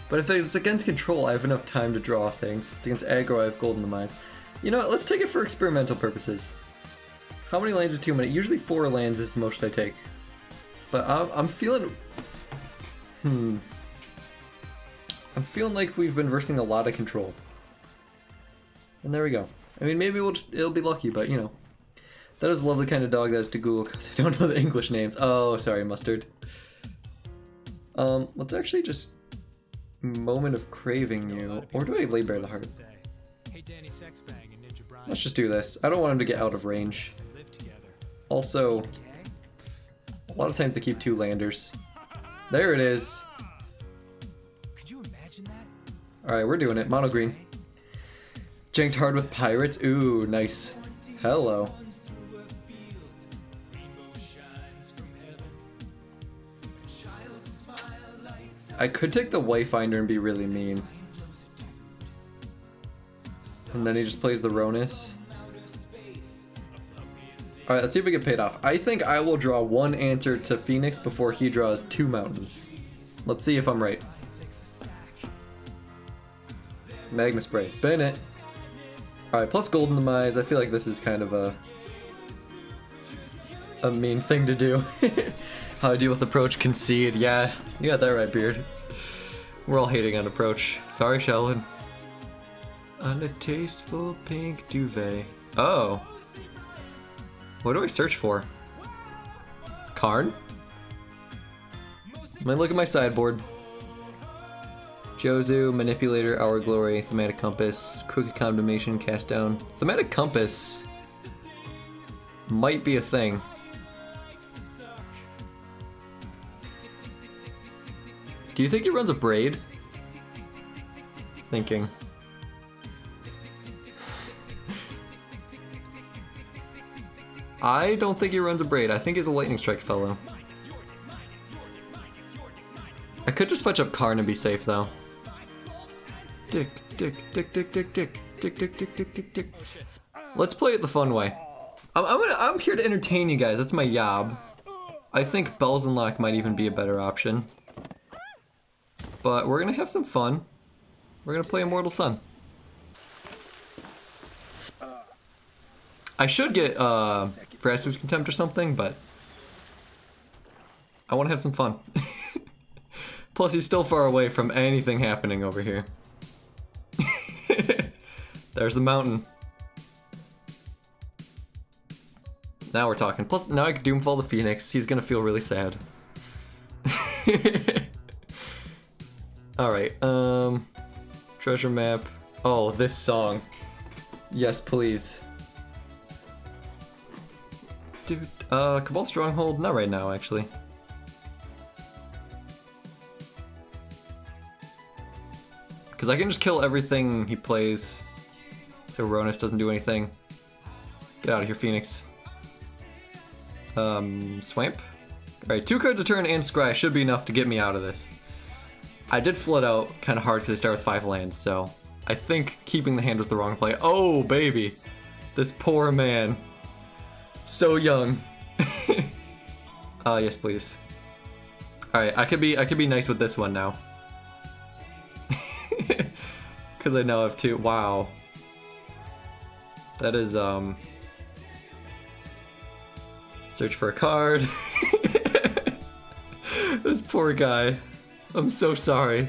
but if it's against control, I have enough time to draw things. If it's against aggro, I have Golden Demise. You know what, let's take it for experimental purposes. How many lands is too many? Usually 4 lands is the most I take. But I'm feeling... I'm feeling like we've been versing a lot of control. And there we go. I mean, maybe it'll be lucky, but you know. That is a lovely kind of dog that is to Google because I don't know the English names. Oh, sorry, Mustard. Let's actually just Moment of Craving you. Or do I lay bare the heart? Let's just do this. I don't want him to get out of range. Also, a lot of times they keep 2 landers. There it is. Alright, we're doing it. Mono green. Janked hard with pirates. Ooh, nice. Hello. I could take the Wayfinder and be really mean. And then he just plays the Ronus. Alright, let's see if we get paid off. I think I will draw 1 answer to Phoenix before he draws 2 mountains. Let's see if I'm right. Magma Spray. Bennett. Alright, plus Golden Demise. I feel like this is kind of a mean thing to do. How I deal with approach, concede. Yeah, you got that right, Beard. We're all hating on approach. Sorry, Sheldon. On a tasteful pink duvet. Oh. What do I search for? Karn? Let me look at my sideboard. Jozu, Manipulator, Hour Glory, Thematic Compass, Crooked Condemnation, Cast Down. Thematic Compass might be a thing. Do you think he runs a braid? Thinking. I don't think he runs a braid. I think he's a lightning strike fellow. I could just fetch up Karn and be safe though. Dick, dick, dick, dick, dick, dick, dick, dick, dick, dick, dick, dick. Let's play it the fun way. I'm here to entertain you guys. That's my job. I think Bells and Lock might even be a better option. But we're gonna have some fun. We're gonna play Immortal Sun. I should get Vraska's Contempt or something, but I want to have some fun. Plus, he's still far away from anything happening over here. There's the mountain. Now we're talking. Plus, now I can Doomfall the Phoenix. He's gonna feel really sad. Alright, treasure map. Oh, this song. Yes, please. Dude, Cabal Stronghold? Not right now, actually. Because I can just kill everything he plays, so Ronus doesn't do anything. Get out of here, Phoenix. Swamp? Alright, 2 cards a turn and Scry should be enough to get me out of this. I did flood out kind of hard because I start with 5 lands, so I think keeping the hand was the wrong play. Oh, baby. This poor man. So young. Yes, please. Alright, I could be nice with this one now. Because I now have 2. Wow. That is, search for a card. This poor guy. I'm so sorry.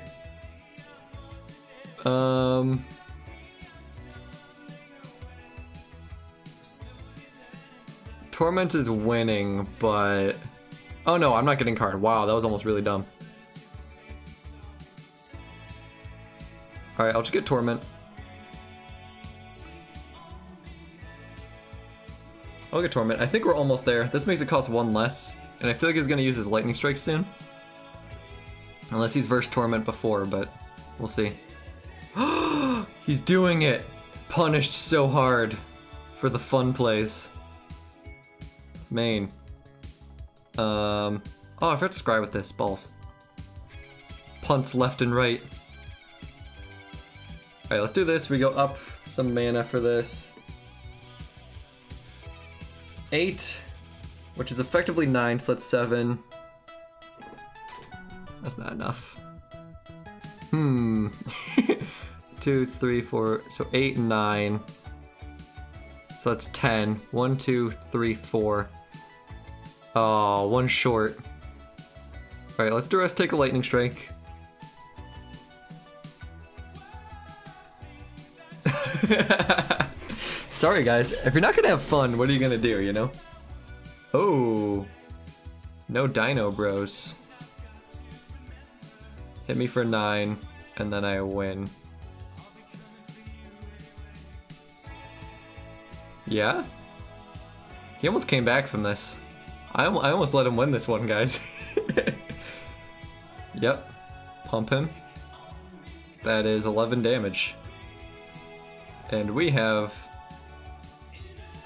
Torment is winning, but... Oh no, I'm not getting card. Wow, that was almost really dumb. Alright, I'll just get Torment. I'll get Torment. I think we're almost there. This makes it cost 1 less, and I feel like he's gonna use his Lightning Strike soon. Unless he's versed Torment before, but we'll see. He's doing it! Punished so hard for the fun plays. Main. Oh, I forgot to scry with this. Balls. Punts left and right. Alright, let's do this. We go up some mana for this. 8, which is effectively 9, so that's 7. That's not enough. 2, 3, 4, so 8 and 9. So that's 10. 1, 2, 3, 4. Oh, 1 short. Alright, let's do us take a Lightning Strike. Sorry guys, if you're not gonna have fun, what are you gonna do, you know? Oh, no Dino Bros. Hit me for 9, and then I win. Yeah? He almost came back from this. I almost let him win this one, guys. Yep. Pump him. That is 11 damage. And we have...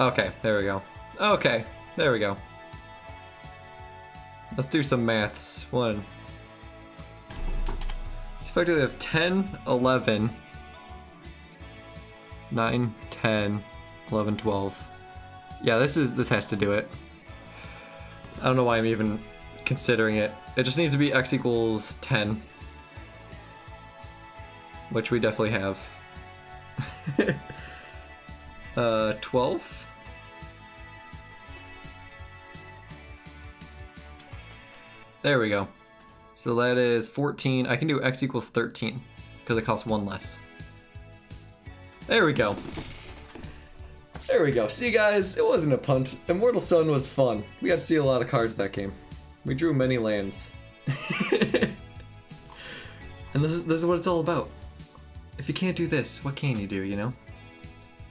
Okay, there we go. Okay, there we go. Let's do some maths. 1. So effectively we have 10, 11, 9, 10, 11, 12. Yeah, this has to do it. I don't know why I'm even considering it. It just needs to be x equals 10. Which we definitely have. 12? There we go. So that is 14. I can do x equals 13, because it costs 1 less. There we go. There we go. See guys, it wasn't a punt. Immortal Sun was fun. We got to see a lot of cards that game. We drew many lands. And this is what it's all about. If you can't do this, what can you do, you know?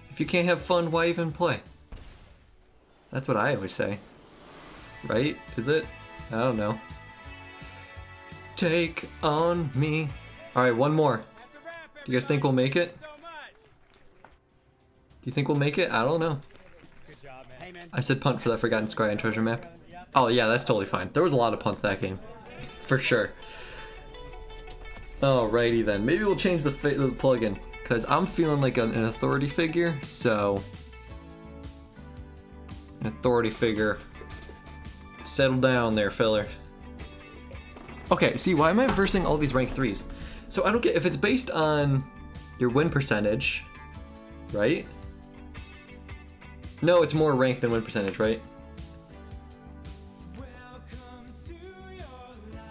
If you can't have fun, why even play? That's what I always say. Right? Is it? I don't know. Take on me. Alright, one more. Do you guys think we'll make it? Do you think we'll make it? I don't know. I said punt for that Forgotten Scry and Treasure Map. Oh yeah, that's totally fine. There was a lot of punts that game. For sure. Alrighty then. Maybe we'll change the plugin. Because I'm feeling like an authority figure, so... An authority figure. Settle down there, filler. Okay, see, why am I versing all these rank 3s? So I don't get, if it's based on your win percentage, right? No, it's more rank than win percentage, right?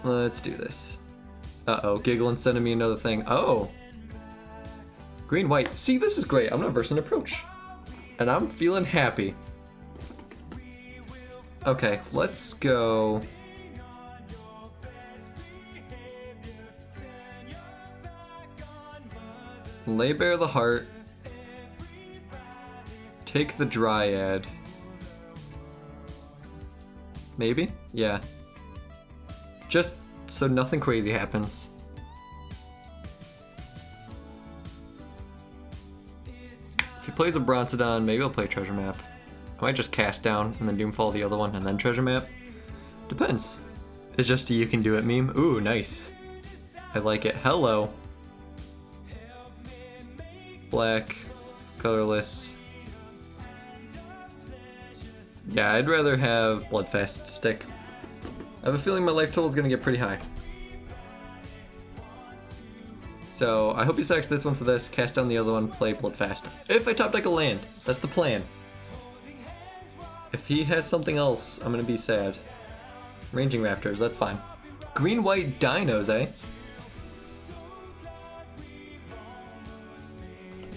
Let's do this. Uh-oh, Giggling sending me another thing. Oh! Green, white. See, this is great. I'm gonna verse an approach. And I'm feeling happy. Okay, let's go... Lay bare the heart. Take the Dryad. Maybe? Yeah. Just so nothing crazy happens. If he plays a Bronzodon, maybe I'll play Treasure Map. I might just cast down and then Doomfall the other one and then Treasure Map. Depends. It's just a you can do it meme. Ooh, nice. I like it. Hello. Black. Colorless. Yeah, I'd rather have Bloodfast stick. I have a feeling my life total is going to get pretty high. So, I hope he sacks this one for this, cast down the other one, play Bloodfast. If I top deck a land, that's the plan. If he has something else, I'm going to be sad. Ranging Raptors, that's fine. Green-white dinos, eh?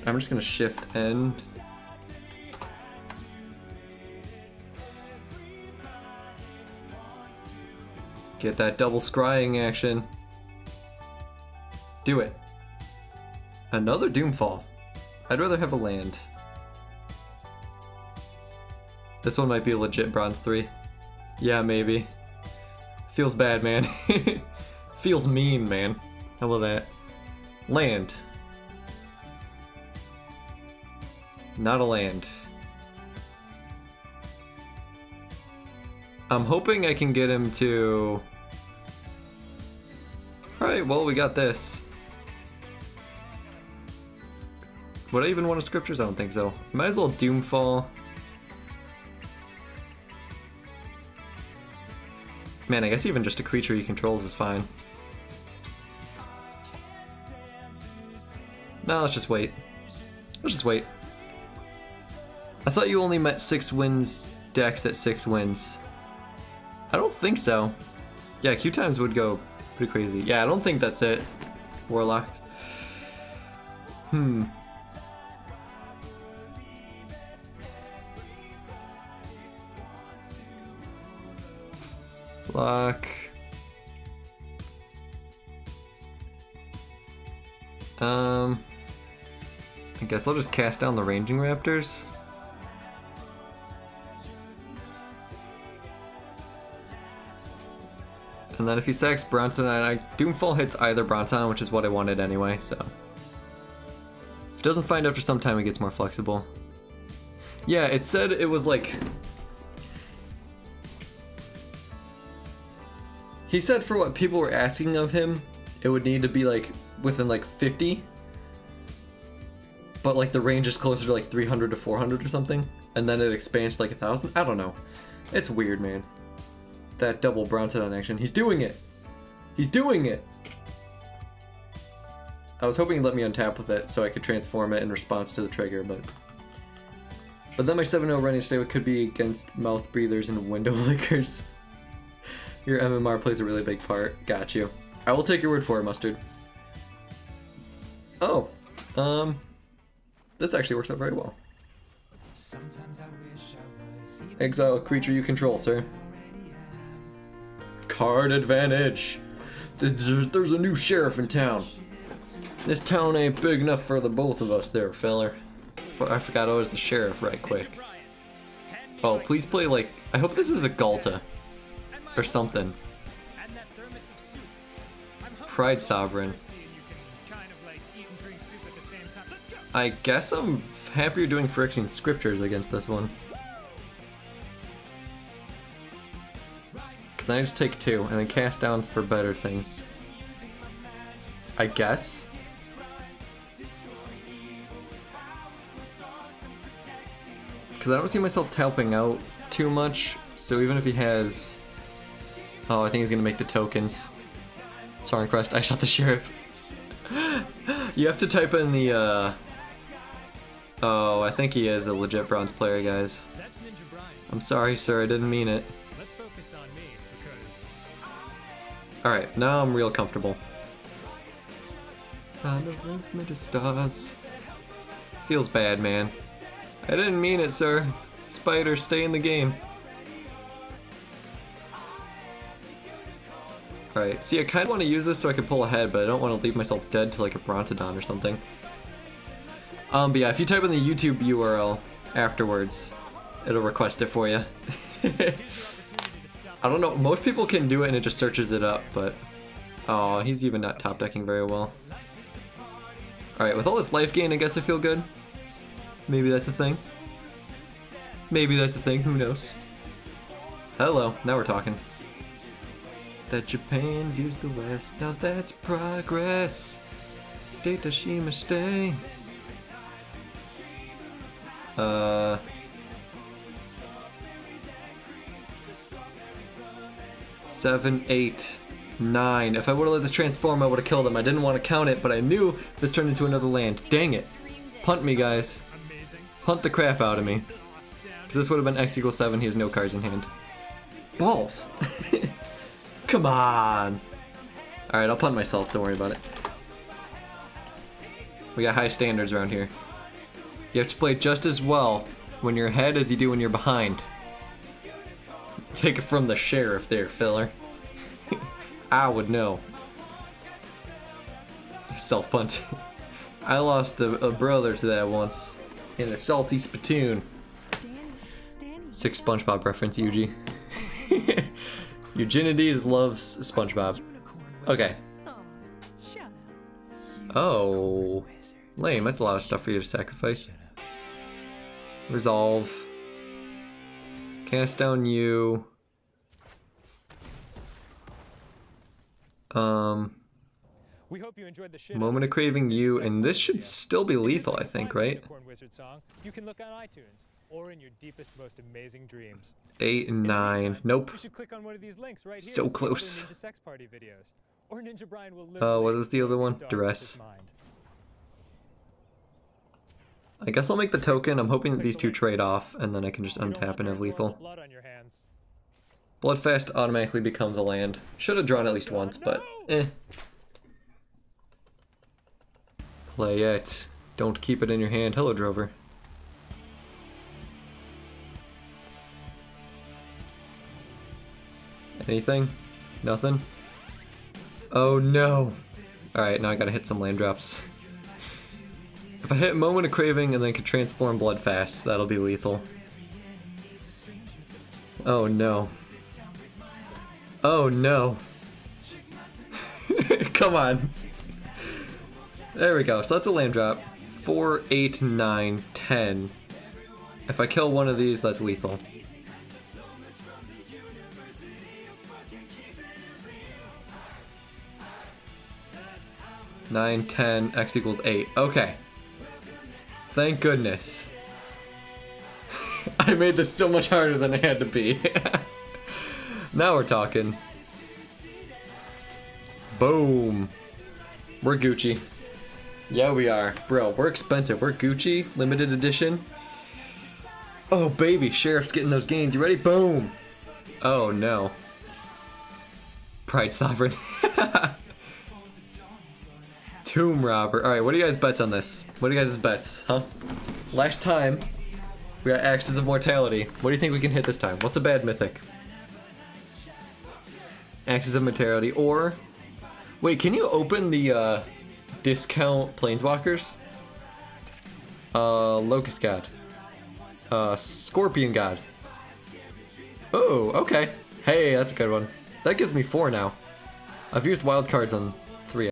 I'm just going to shift end. Get that double scrying action. Do it. Another Doomfall. I'd rather have a land. This one might be a legit bronze 3. Yeah, maybe. Feels bad, man. Feels mean, man. How about that? Land. Not a land. I'm hoping I can get him to... Alright, well, we got this. Would I even want a scriptures? I don't think so. Might as well Doomfall. Man, I guess even just a creature he controls is fine. No, let's just wait. Let's just wait. I thought you only met 6 wins decks at 6 wins. I don't think so. Yeah, Q times would go pretty crazy. Yeah, I don't think that's it. Warlock. Lock. I guess I'll just cast down the Ranging Raptors. And then if he sacks Bronson, Doomfall hits either Bronson, which is what I wanted anyway, so. If it doesn't find after some time, it gets more flexible. Yeah, it said it was like... He said for what people were asking of him, it would need to be like within like 50. But like the range is closer to like 300 to 400 or something. And then it expands to like 1,000. I don't know. It's weird, man. That double Bronson on action. He's doing it! He's doing it! I was hoping he'd let me untap with it so I could transform it in response to the trigger, but... But then my 7-0 running stay could be against mouth breathers and window lickers. Your MMR plays a really big part. Got you. I will take your word for it, Mustard. Oh. This actually works out very well. Exile a creature you control, sir. Card advantage. There's a new sheriff in town. This town ain't big enough for the both of us there, feller. I forgot I was the sheriff right quick. Oh, please play like... I hope this is a Galta. Or something. Pride Sovereign. I guess I'm happier doing Phyrexian Scriptures against this one. Because I need to take 2 and then cast down for better things. I guess. Because I don't see myself helping out too much. So even if he has... Oh, I think he's going to make the tokens. Sorin Crest, I shot the sheriff. You have to type in the, Oh, I think he is a legit bronze player, guys. I'm sorry, sir, I didn't mean it. Alright, now I'm real comfortable. Stars. Feels bad, man. I didn't mean it, sir. Spider, stay in the game. Alright, see, I kind of want to use this so I can pull ahead, but I don't want to leave myself dead to like a Brontodon or something. But yeah, if you type in the YouTube URL afterwards, it'll request it for you. I don't know, most people can do it and it just searches it up, but... Oh, he's even not top decking very well. Alright, with all this life gain, I guess I feel good. Maybe that's a thing. Maybe that's a thing, who knows. Hello, now we're talking. That Japan views the West, now that's progress. Data Shima stay. 7, 8, 9. If I would have let this transform, I would have killed him. I didn't want to count it, but I knew if this turned into another land. Dang it. Punt me, guys. Punt the crap out of me. Because this would have been X equals 7, he has no cards in hand. Balls! Come on! Alright, I'll punt myself, don't worry about it. We got high standards around here. You have to play just as well when you're ahead as you do when you're behind. Take it from the sheriff there, filler. I would know. Self-punt. I lost a brother to that once in a salty spittoon. 6 SpongeBob reference, Yuji. Euginides loves SpongeBob. Okay. Oh, lame. That's a lot of stuff for you to sacrifice. Resolve. Cast down you. We hope you enjoyed the shit Moment of Craving you, and this should still be lethal, I think, right? You can look on iTunes or in your deepest, most amazing dreams. 8 and 9. Nope. You should click on one of these links right here. So close. Ninja sex party videos. Or Ninja Brian will What is the other one? Duress. I guess I'll make the token. I'm hoping that these two trade off, and then I can just untap and have lethal. Bloodfast automatically becomes a land. Should have drawn at least once, but eh. Play it. Don't keep it in your hand. Hello, Drover. Anything? Nothing? Oh no! Alright, now I gotta hit some land drops. If I hit Moment of Craving and then can transform Bloodfast, that'll be lethal. Oh no. Oh no. Come on. There we go. So that's a land drop. 4, 8, 9, 10. If I kill one of these, that's lethal. Nine, 10, X equals 8. Okay. Thank goodness. I made this so much harder than it had to be. Now we're talking. Boom. We're Gucci. Yeah, we are. Bro, we're expensive. We're Gucci, limited edition. Oh, baby, Sheriff's getting those gains. You ready? Boom. Oh, no. Pride Sovereign. Tomb Robber. Alright, what are you guys' bets on this? What are you guys' bets, huh? Last time, we got Axes of Mortality. What do you think we can hit this time? What's a bad mythic? Axes of Mortality, or... Wait, can you open the, discount Planeswalkers? Locust God. Scorpion God. Oh, okay. Hey, that's a good one. That gives me 4 now. I've used wild cards on